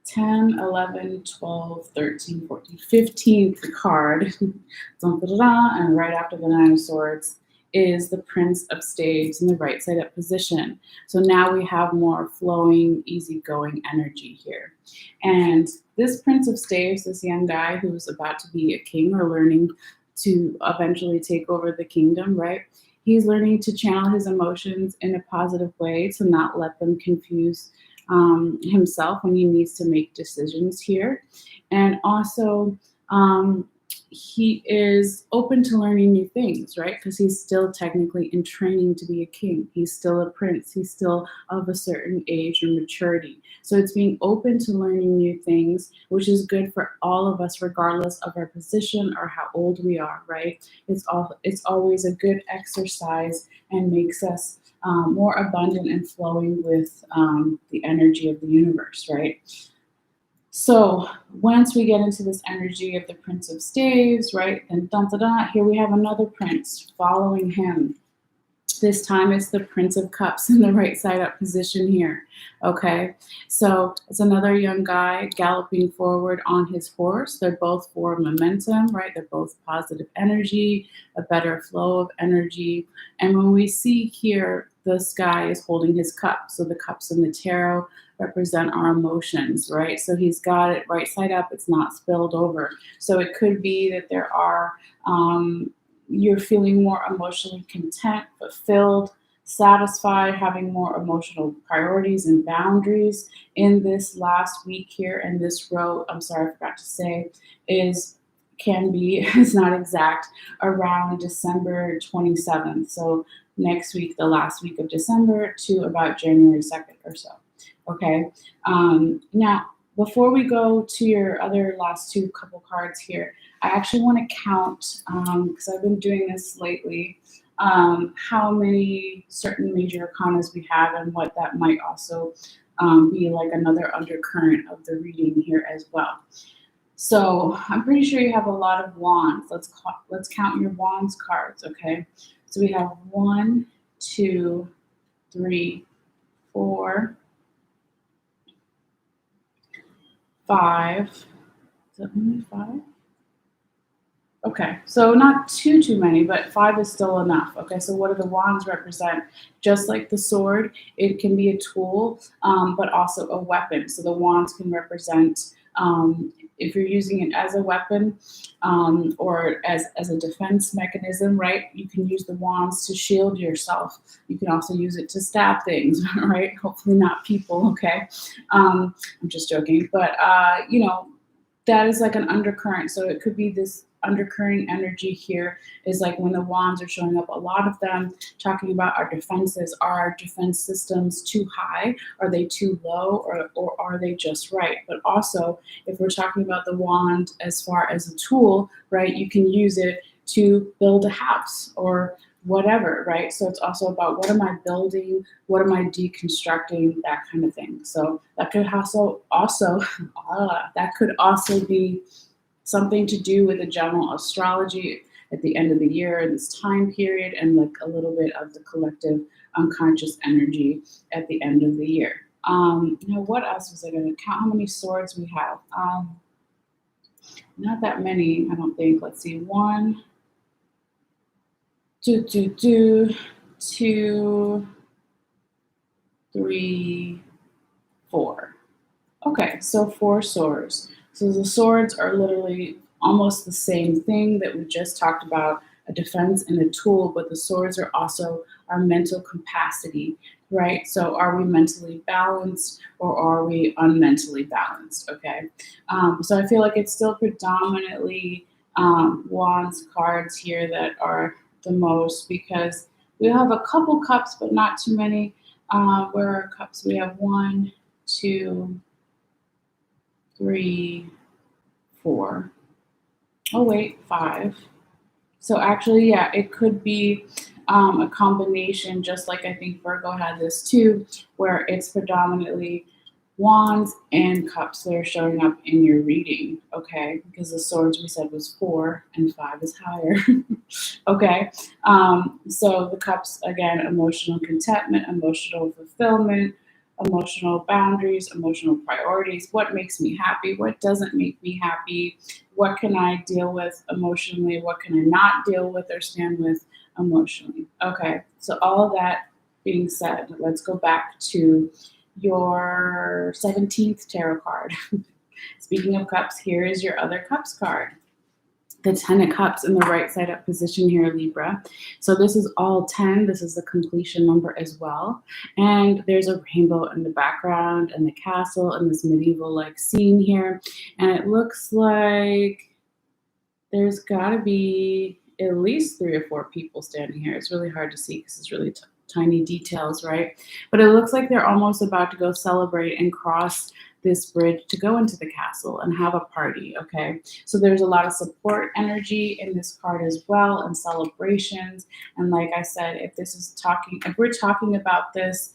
10, 11, 12, 13, 14, 15th card. Dun, da, da, da, and right after the Nine of Swords is the Prince of Staves in the right side up position. So now we have more flowing, easygoing energy here. And this Prince of Staves, this young guy who's about to be a king or learning to eventually take over the kingdom, right? He's learning to channel his emotions in a positive way, to not let them confuse himself when he needs to make decisions here. And also, he is open to learning new things, right? Because he's still technically in training to be a king. He's still a prince. He's still of a certain age or maturity. So it's being open to learning new things, which is good for all of us, regardless of our position or how old we are, right? It's always a good exercise and makes us more abundant and flowing with the energy of the universe, right? So once we get into this energy of the Prince of Staves, right, then dun, dun, dun, here we have another prince following him. This time it's the Prince of Cups in the right side up position here. Okay, so it's another young guy galloping forward on his horse. They're both for momentum, right? They're both positive energy, a better flow of energy. And when we see here, this guy is holding his cup. So the cups in the tarot represent our emotions, right? So he's got it right side up. It's not spilled over. So it could be that there are you're feeling more emotionally content, fulfilled, satisfied, having more emotional priorities and boundaries in this last week here. And this row, I'm sorry, I forgot to say, can be, it's not exact, around December 27th. So next week, the last week of December to about January 2nd or so. Okay. Now, before we go to your other last two couple cards here, I actually want to count, because I've been doing this lately, how many certain major arcanas we have and what that might also be like another undercurrent of the reading here as well. So I'm pretty sure you have a lot of wands. Let's count your wands cards, okay? So we have 1, 2, 3, 4, 5. Is that only 5? Okay, so not too many, but 5 is still enough. Okay, so what do the wands represent? Just like the sword, it can be a tool, but also a weapon. So the wands can represent, if you're using it as a weapon or as a defense mechanism, right? You can use the wands to shield yourself. You can also use it to stab things, right? Hopefully not people, okay? I'm just joking, but that is like an undercurrent. So it could be this undercurrent energy here is like when the wands are showing up, a lot of them talking about our defenses. Are our defense systems too high? Are they too low? Or are they just right? But also, if we're talking about the wand as far as a tool, right, you can use it to build a house or whatever, right? So it's also about what am I building, what am I deconstructing, that kind of thing. So that could also that could also be something to do with the general astrology at the end of the year in this time period, and like a little bit of the collective unconscious energy at the end of the year. What else was I going to count? How many swords we have? Not that many, I don't think. Let's see, 1, 2, 2, 3, 4. Okay, so 4 swords. So the swords are literally almost the same thing that we just talked about, a defense and a tool, but the swords are also our mental capacity, right? So are we mentally balanced or are we unmentally balanced, okay? So I feel like it's still predominantly wands cards here that are the most, because we have a couple cups, but not too many. Where are cups? We have 1, 2, 3, 4. Oh, wait, 5. So actually, yeah, it could be a combination, just like I think Virgo had this too, where it's predominantly wands and cups that are showing up in your reading, okay? Because the swords we said was 4 and 5 is higher, okay? So the cups, again, emotional contentment, emotional fulfillment, emotional boundaries, emotional priorities. What makes me happy? What doesn't make me happy? What can I deal with emotionally? What can I not deal with or stand with emotionally? Okay, so all of that being said, let's go back to your 17th tarot card. Speaking of cups, here is your other cups card. The 10 of Cups in the right side up position here, Libra. So this is all 10. This is the completion number as well. And there's a rainbow in the background and the castle and this medieval-like scene here. And it looks like there's got to be at least 3 or 4 people standing here. It's really hard to see because it's really tiny details, right? But it looks like they're almost about to go celebrate and cross this bridge to go into the castle and have a party, okay? So there's a lot of support energy in this card as well, and celebrations. And like I said, if we're talking about this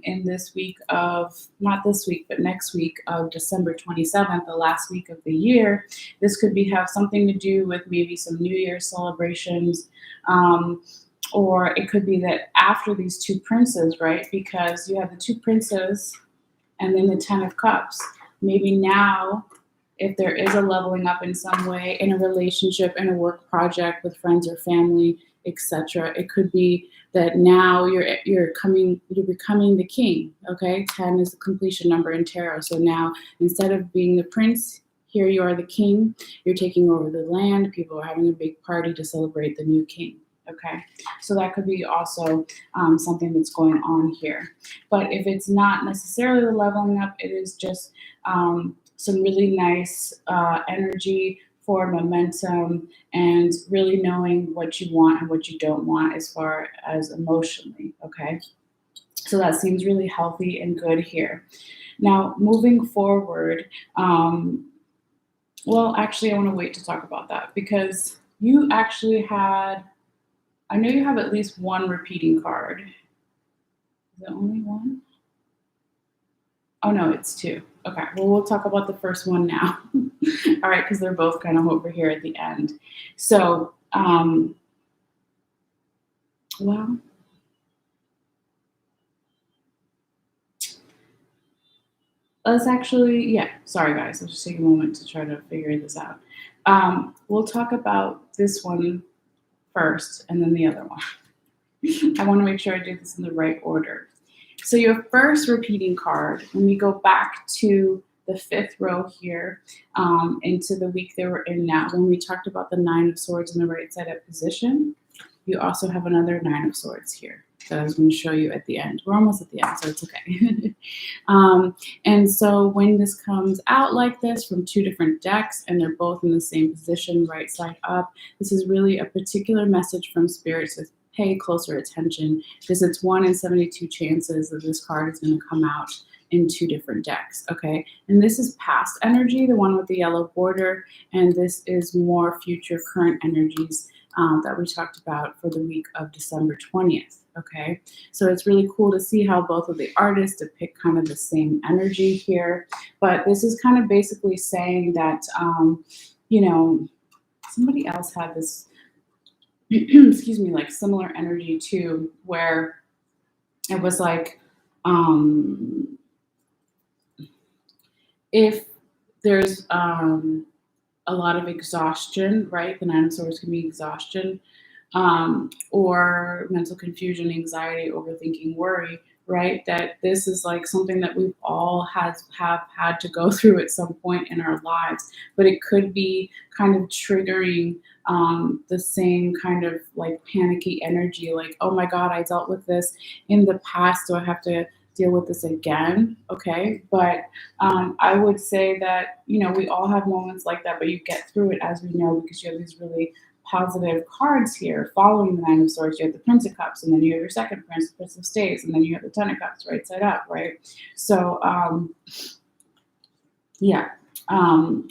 in this week of, not this week, but next week of December 27th, the last week of the year, this could have something to do with maybe some New Year's celebrations, or it could be that after these 2 princes, right? Because you have the 2 princes and then the 10 of Cups. Maybe now, if there is a leveling up in some way in a relationship, in a work project with friends or family, etc., it could be that now you're becoming the king. Okay, 10 is the completion number in tarot. So now, instead of being the prince, here you are the king. You're taking over the land. People are having a big party to celebrate the new king. Okay, so that could be also something that's going on here. But if it's not necessarily the leveling up, it is just some really nice energy for momentum and really knowing what you want and what you don't want as far as emotionally. Okay, so that seems really healthy and good here. Now, moving forward, well, actually, I want to wait to talk about that because you actually had, I know you have at least 1 repeating card. Is it only 1? Oh, no, it's 2. Okay, well, we'll talk about the first one now. All right, because they're both kind of over here at the end. So, well, let's actually, yeah, sorry, guys. Let's just take a moment to try to figure this out. We'll talk about this one first and then the other one. I want to make sure I do this in the right order. So your first repeating card, when we go back to the 5th row here, into the week that we're in now, when we talked about the 9 of Swords in the right side up position, you also have another 9 of Swords here that I was going to show you at the end. We're almost at the end, so it's okay. And so when this comes out like this from 2 different decks and they're both in the same position, right side up, this is really a particular message from Spirit to pay closer attention because it's 1 in 72 chances that this card is going to come out in 2 different decks, okay? And this is past energy, the one with the yellow border, and this is more future current energies that we talked about for the week of December 20th, okay? So it's really cool to see how both of the artists depict kind of the same energy here, but this is kind of basically saying that, you know, somebody else had this, excuse me, like similar energy too, where it was like, if there's a lot of exhaustion, right? The 9 of Swords can be exhaustion, or mental confusion, anxiety, overthinking, worry, right? That this is like something that we've all have had to go through at some point in our lives, but it could be kind of triggering the same kind of like panicky energy, like, oh my God, I dealt with this in the past, so I have to deal with this again. Okay, but I would say that, you know, we all have moments like that, but you get through it, as we know, because you have these really positive cards here following the 9 of Swords. You have the Prince of Cups, and then you have your second Prince, the Prince of Staves, and then you have the 10 of Cups right side up, right? So Yeah. Um,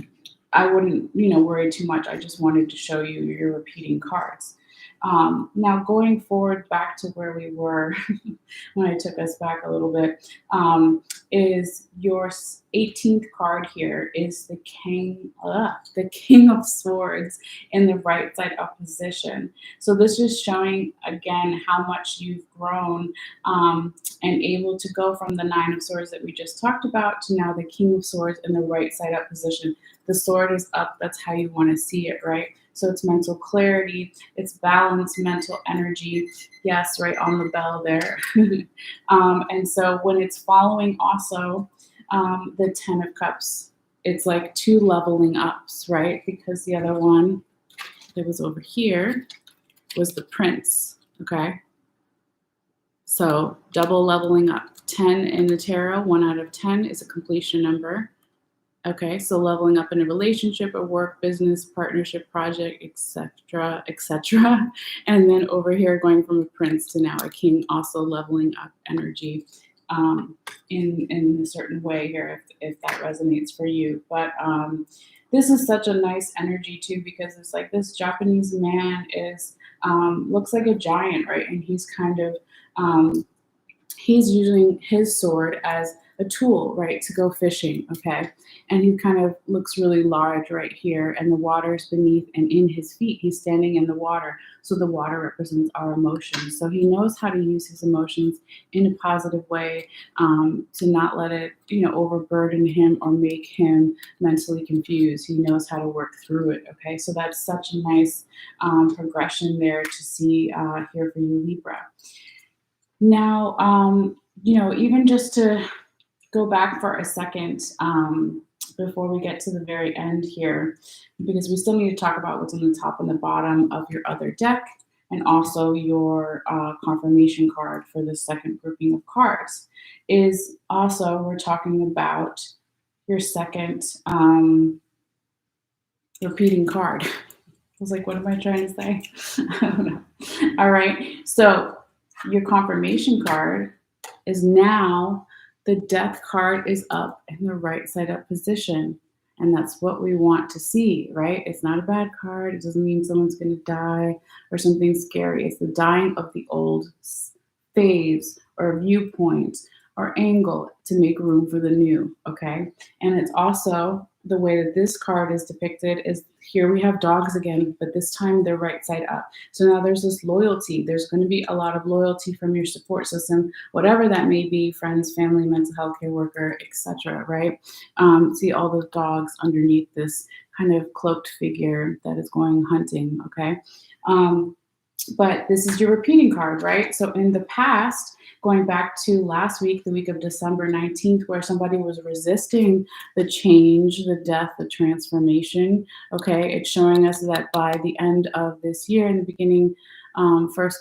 I wouldn't, worry too much. I just wanted to show you your repeating cards. Now, going forward back to where we were when I took us back a little bit, is your 18th card here is the King of Swords in the right side up position. So this is showing again how much you've grown, and able to go from the Nine of Swords that we just talked about to now the King of Swords in the right side up position. The sword is up. That's how you want to see it, right? So it's mental clarity, it's balance, mental energy. Yes, right on the bell there. And so when it's following also the Ten of Cups, it's like two leveling ups, right? Because the other one that was over here was the Prince, okay? So double leveling up. 10 in the tarot, 1 out of 10 is a completion number. Okay, so leveling up in a relationship, a work, business, partnership, project, etc., etc. And then over here, going from a prince to now a king, also leveling up energy in a certain way here, if that resonates for you. But this is such a nice energy too, because it's like this Japanese man is looks like a giant, right? And he's kind of he's using his sword as a tool, right, to go fishing, okay? And he kind of looks really large right here, and the water's beneath and in his feet. He's standing in the water, so the water represents our emotions. So he knows how to use his emotions in a positive way, to not let it, overburden him or make him mentally confused. He knows how to work through it, okay? So that's such a nice progression there to see here for you, Libra. Now, even just to go back for a second, before we get to the very end here, because we still need to talk about what's on the top and the bottom of your other deck, and also your confirmation card for the second grouping of cards. Is also, we're talking about your second repeating card. I was like, what am I trying to say? I don't know. All right. So your confirmation card is now the death card is up in the right side up position. And that's what we want to see, right? It's not a bad card. It doesn't mean someone's going to die or something scary. It's the dying of the old phase or viewpoint or angle to make room for the new, okay? And it's also the way that this card is depicted is here we have dogs again, but this time they're right side up. So now there's this loyalty. There's going to be a lot of loyalty from your support system, whatever that may be, friends, family, mental health care worker, etc., right? See all those dogs underneath this kind of cloaked figure that is going hunting, okay? But this is your repeating card, right? So in the past, going back to last week, the week of December 19th, where somebody was resisting the change, the death, the transformation, okay, it's showing us that by the end of this year, in the beginning, first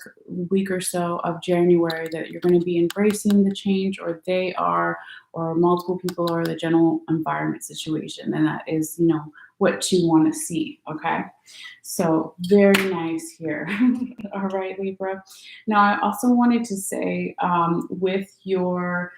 week or so of January, that you're going to be embracing the change, or they are, or multiple people, or the general environment situation. And that is, what you want to see, okay? So very nice here. All right, Libra. Now, I also wanted to say with your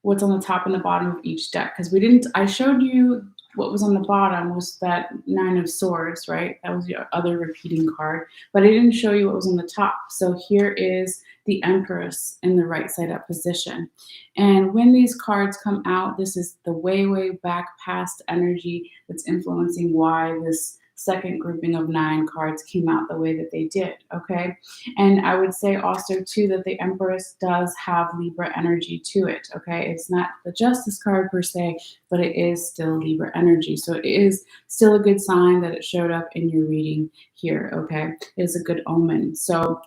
what's on the top and the bottom of each deck, because I showed you what was on the bottom was that Nine of Swords, right? That was your other repeating card, but I didn't show you what was on the top. So here is the Empress in the right side up position. And when these cards come out, this is the way, way back past energy that's influencing why this second grouping of 9 cards came out the way that they did, okay? And I would say also too that the Empress does have Libra energy to it, okay? It's not the Justice card per se, but it is still Libra energy. So it is still a good sign that it showed up in your reading here, okay? It is a good omen. So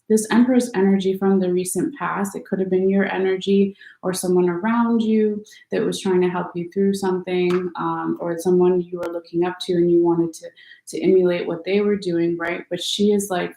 this Empress energy from the recent past, it could have been your energy or someone around you that was trying to help you through something, or someone you were looking up to and you wanted to emulate what they were doing, right? But she is like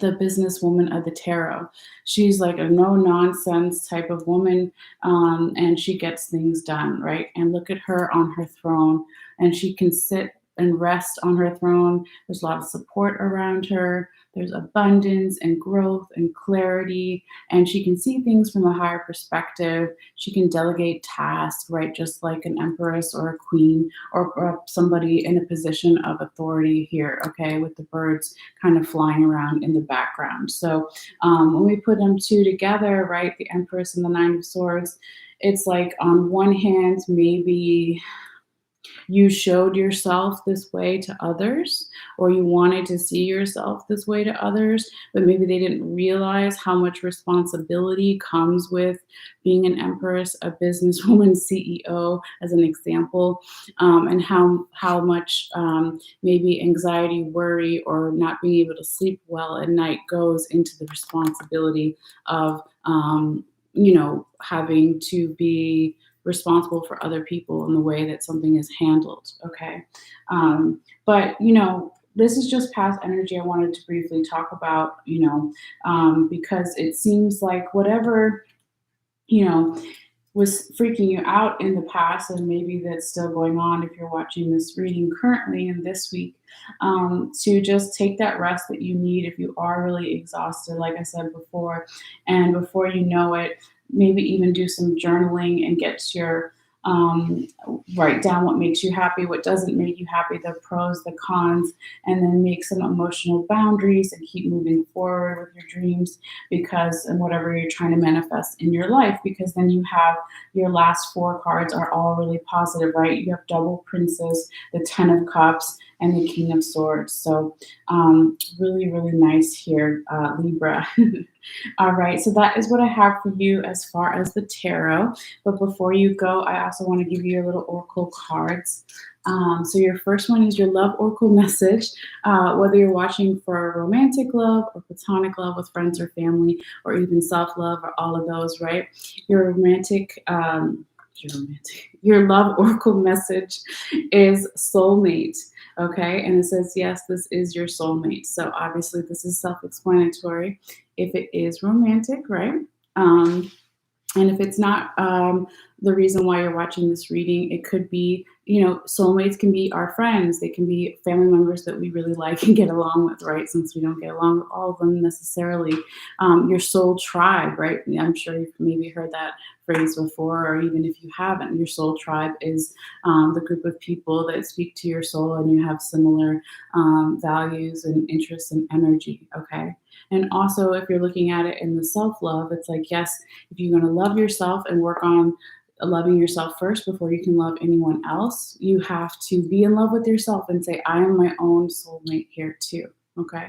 the businesswoman of the tarot. She's like a no-nonsense type of woman, and she gets things done, right? And look at her on her throne, and she can sit and rest on her throne. There's a lot of support around her. There's abundance and growth and clarity, and she can see things from a higher perspective. She can delegate tasks, right? Just like an empress or a queen or somebody in a position of authority here, okay, with the birds kind of flying around in the background. So when we put them two together, right, the empress and the nine of swords, it's like on one hand, maybe you showed yourself this way to others, or you wanted to see yourself this way to others, but maybe they didn't realize how much responsibility comes with being an empress, a businesswoman, CEO, as an example, and how much maybe anxiety, worry, or not being able to sleep well at night goes into the responsibility of having to be responsible for other people in the way that something is handled. Okay. But, this is just past energy I wanted to briefly talk about, because it seems like whatever, you know, was freaking you out in the past, and maybe that's still going on if you're watching this reading currently in this week, to just take that rest that you need if you are really exhausted, like I said before. And before you know it, maybe even do some journaling and get your write down what makes you happy, what doesn't make you happy, the pros, the cons, and then make some emotional boundaries and keep moving forward with your dreams and whatever you're trying to manifest in your life, because then you have your last four cards are all really positive, right? You have double princess, the 10 of cups, and the king of swords. So really, really nice here, Libra. All right, so that is what I have for you as far as the tarot. But before you go, I also want to give you your little oracle cards. So your first one is your love oracle message. Whether you're watching for romantic love or platonic love with friends or family, or even self-love, or all of those, right? Your your love oracle message is soulmate. Okay, and it says, yes, this is your soulmate. So obviously this is self-explanatory if it is romantic, right? And if it's not the reason why you're watching this reading, it could be, soulmates can be our friends. They can be family members that we really like and get along with, right? Since we don't get along with all of them necessarily. Your soul tribe, right? I'm sure you've maybe heard that phrase before, or even if you haven't, your soul tribe is the group of people that speak to your soul and you have similar values and interests and energy, okay? And also, if you're looking at it in the self-love, it's like, yes, if you're going to love yourself and work on loving yourself first before you can love anyone else, you have to be in love with yourself and say, I am my own soulmate here too, okay?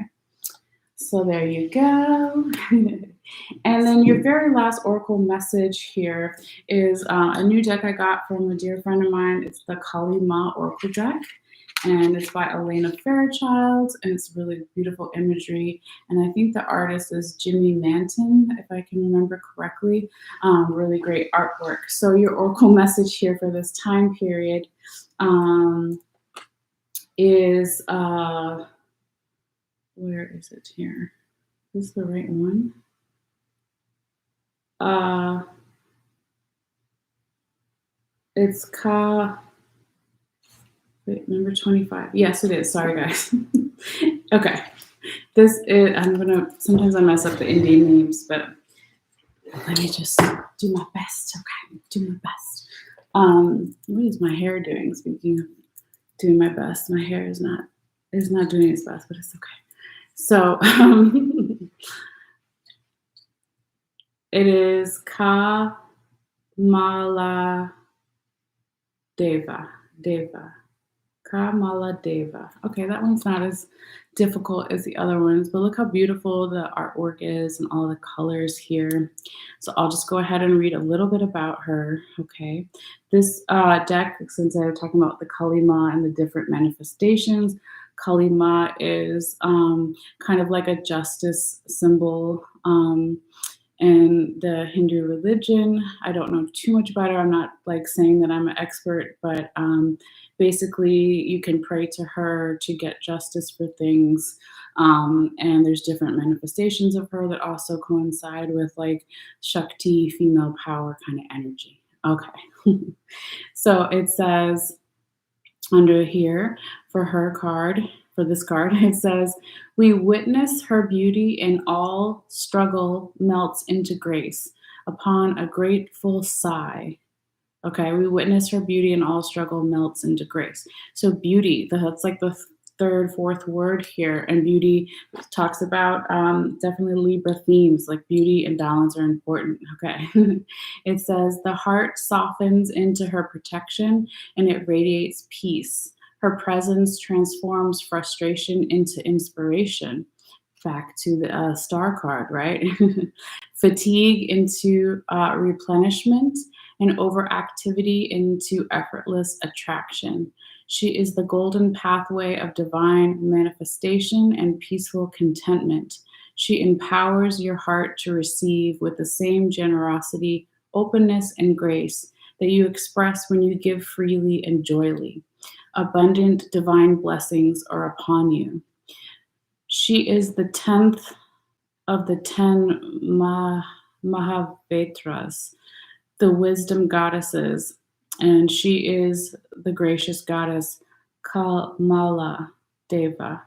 So there you go. And then your very last oracle message here is a new deck I got from a dear friend of mine. It's the Kali Ma Oracle deck. And it's by Elena Fairchild, and it's really beautiful imagery. And I think the artist is Jimmy Manton, if I can remember correctly. Really great artwork. So your oracle message here for this time period is, where is it here? Is this the right one? It's wait, number 25. Yes, it is. Sorry, guys. Okay. This is, sometimes I mess up the Indian names, but let me just do my best. Okay, do my best. What is my hair doing? Speaking of doing my best, my hair is not doing its best, but it's okay. So it is Kamala Deva. Kamala Deva. Okay, that one's not as difficult as the other ones, but look how beautiful the artwork is and all the colors here. So I'll just go ahead and read a little bit about her, okay? This deck, since I'm talking about the Kali Ma and the different manifestations, Kali Ma is kind of like a justice symbol in the Hindu religion. I don't know too much about her. I'm not like saying that I'm an expert, but basically you can pray to her to get justice for things. And there's different manifestations of her that also coincide with like Shakti, female power kind of energy. Okay. So it says, Under here for her card, for this card, it says, "We witness her beauty and all struggle melts into grace upon a grateful sigh." Okay, we witness her beauty and all struggle melts into grace. So beauty, that's like the third, fourth word here. And beauty talks about definitely Libra themes, like beauty and balance are important. Okay. It says, "The heart softens into her protection and it radiates peace. Her presence transforms frustration into inspiration." Back to the star card, right? Fatigue into replenishment and overactivity into effortless attraction. She is the golden pathway of divine manifestation and peaceful contentment. She empowers your heart to receive with the same generosity, openness, and grace that you express when you give freely and joyfully. Abundant divine blessings are upon you. She is the 10th of the 10 Mahavetras, the wisdom goddesses, and she is the gracious goddess Kamala Deva.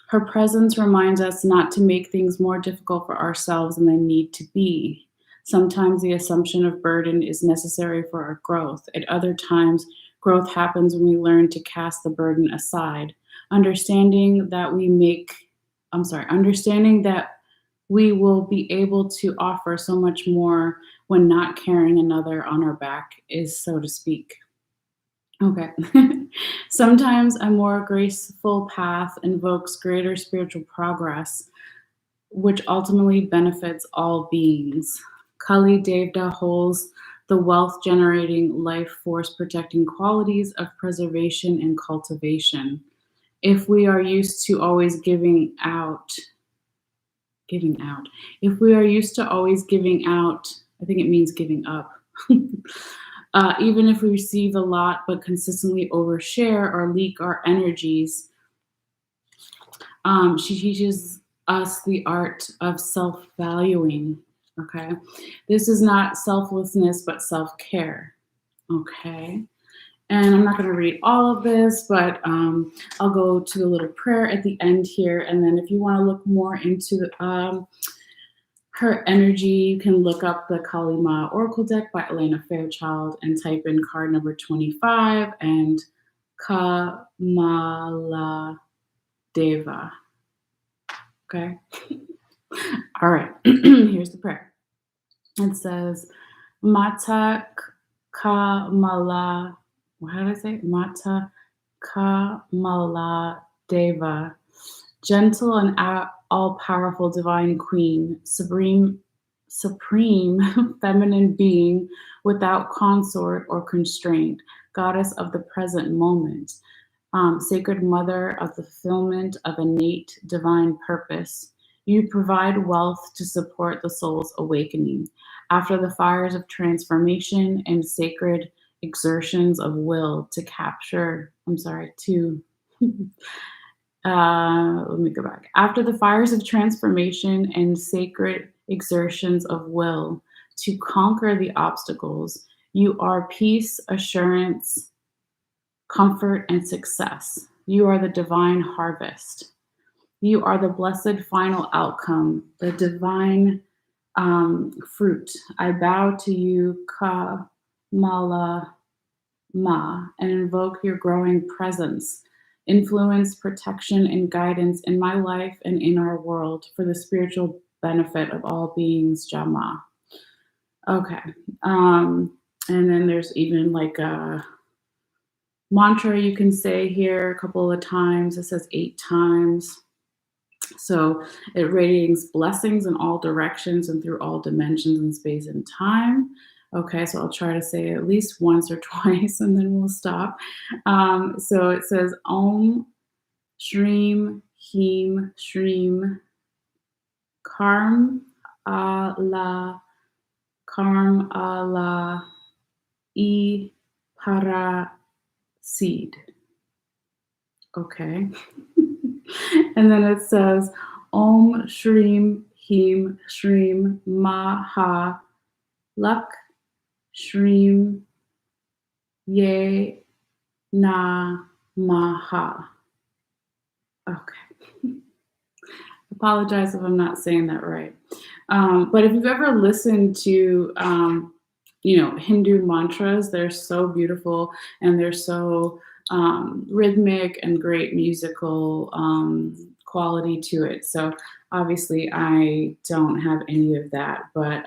Her presence reminds us not to make things more difficult for ourselves than they need to be. Sometimes the assumption of burden is necessary for our growth. At other times, growth happens when we learn to cast the burden aside. Understanding that we will be able to offer so much more when not carrying another on our back is, so to speak. Okay. Sometimes a more graceful path invokes greater spiritual progress, which ultimately benefits all beings. Kali Devda holds the wealth generating, life force protecting qualities of preservation and cultivation. If we are used to always giving out, if we are used to always giving out, I think it means giving up. Even if we receive a lot but consistently overshare or leak our energies, she teaches us the art of self-valuing. Okay, this is not selflessness but self-care. Okay. And I'm not going to read all of this, but I'll go to a little prayer at the end here. And then if you want to look more into her energy, you can look up the Kali Ma Oracle deck by Elena Fairchild and type in card number 25 and Kamala Deva. Okay. All right. Here's the prayer. It says, Mata Kamala, how did I say? Mata Kamala Deva, gentle and all-powerful divine queen, supreme feminine being without consort or constraint, goddess of the present moment, sacred mother of the fulfillment of innate divine purpose. You provide wealth to support the soul's awakening. After the fires of transformation and sacred exertions of will to let me go back. After the fires of transformation and sacred exertions of will to conquer the obstacles, you are peace, assurance, comfort, and success. You are the divine harvest. You are the blessed final outcome, the divine fruit. I bow to you, Kamala Ma, and invoke your growing presence, influence, protection, and guidance in my life and in our world for the spiritual benefit of all beings, Jama. Okay. And then there's even like a mantra you can say here a couple of times. It says 8 times. So it radiates blessings in all directions and through all dimensions in space and time. Okay, so I'll try to say it at least once or twice and then we'll stop. So it says Om Shreem Heem Shreem Karm Allah E Para Seed. Okay. And then it says Om Shreem Heem Shreem Maha Lak Shreem Ye Namaha. Okay. Apologize if I'm not saying that right. But if you've ever listened to, Hindu mantras, they're so beautiful and they're so rhythmic and great musical quality to it. So obviously, I don't have any of that, but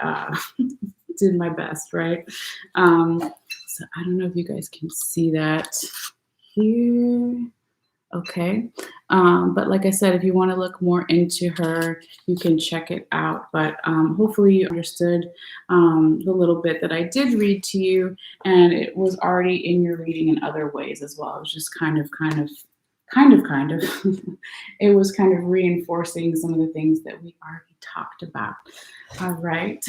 did my best, right? So I don't know if you guys can see that here. Okay. But like I said, if you want to look more into her, you can check it out. But hopefully you understood the little bit that I did read to you, and it was already in your reading in other ways as well. It was just kind of. It was kind of reinforcing some of the things that we already talked about. All right.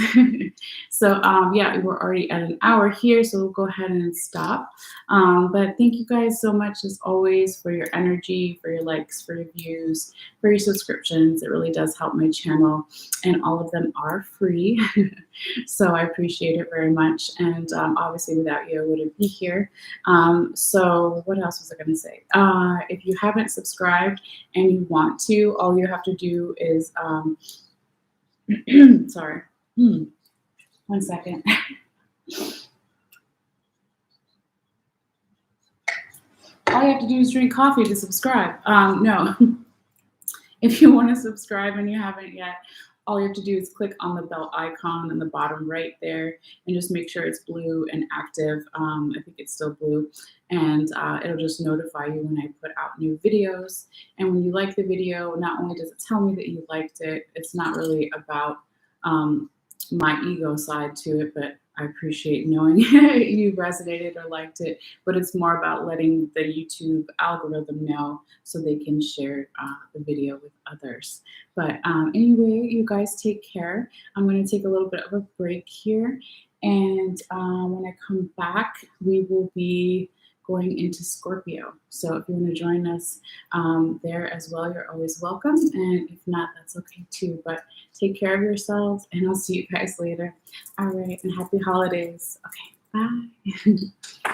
So yeah, we're already at an hour here, so we'll go ahead and stop. But thank you guys so much, as always, for your energy, for your likes, for your views, for your subscriptions. It really does help my channel, and all of them are free. So I appreciate it very much. And obviously, without you, I wouldn't be here. So what else was I going to say? If you haven't subscribed and you want to, all you have to do is, sorry, 1 second. All you have to do is drink coffee to subscribe. No, if you want to subscribe and you haven't yet, all you have to do is click on the bell icon in the bottom right there and just make sure it's blue and active. I think it's still blue, and it'll just notify you when I put out new videos. And when you like the video, not only does it tell me that you liked it, it's not really about my ego side to it, but I appreciate knowing you resonated or liked it. But it's more about letting the YouTube algorithm know so they can share the video with others. But anyway, you guys take care. I'm going to take a little bit of a break here. And when I come back, we will be going into Scorpio. So if you want to join us there as well, you're always welcome. And if not, that's okay too. But take care of yourselves, and I'll see you guys later. All right, and happy holidays. Okay, bye.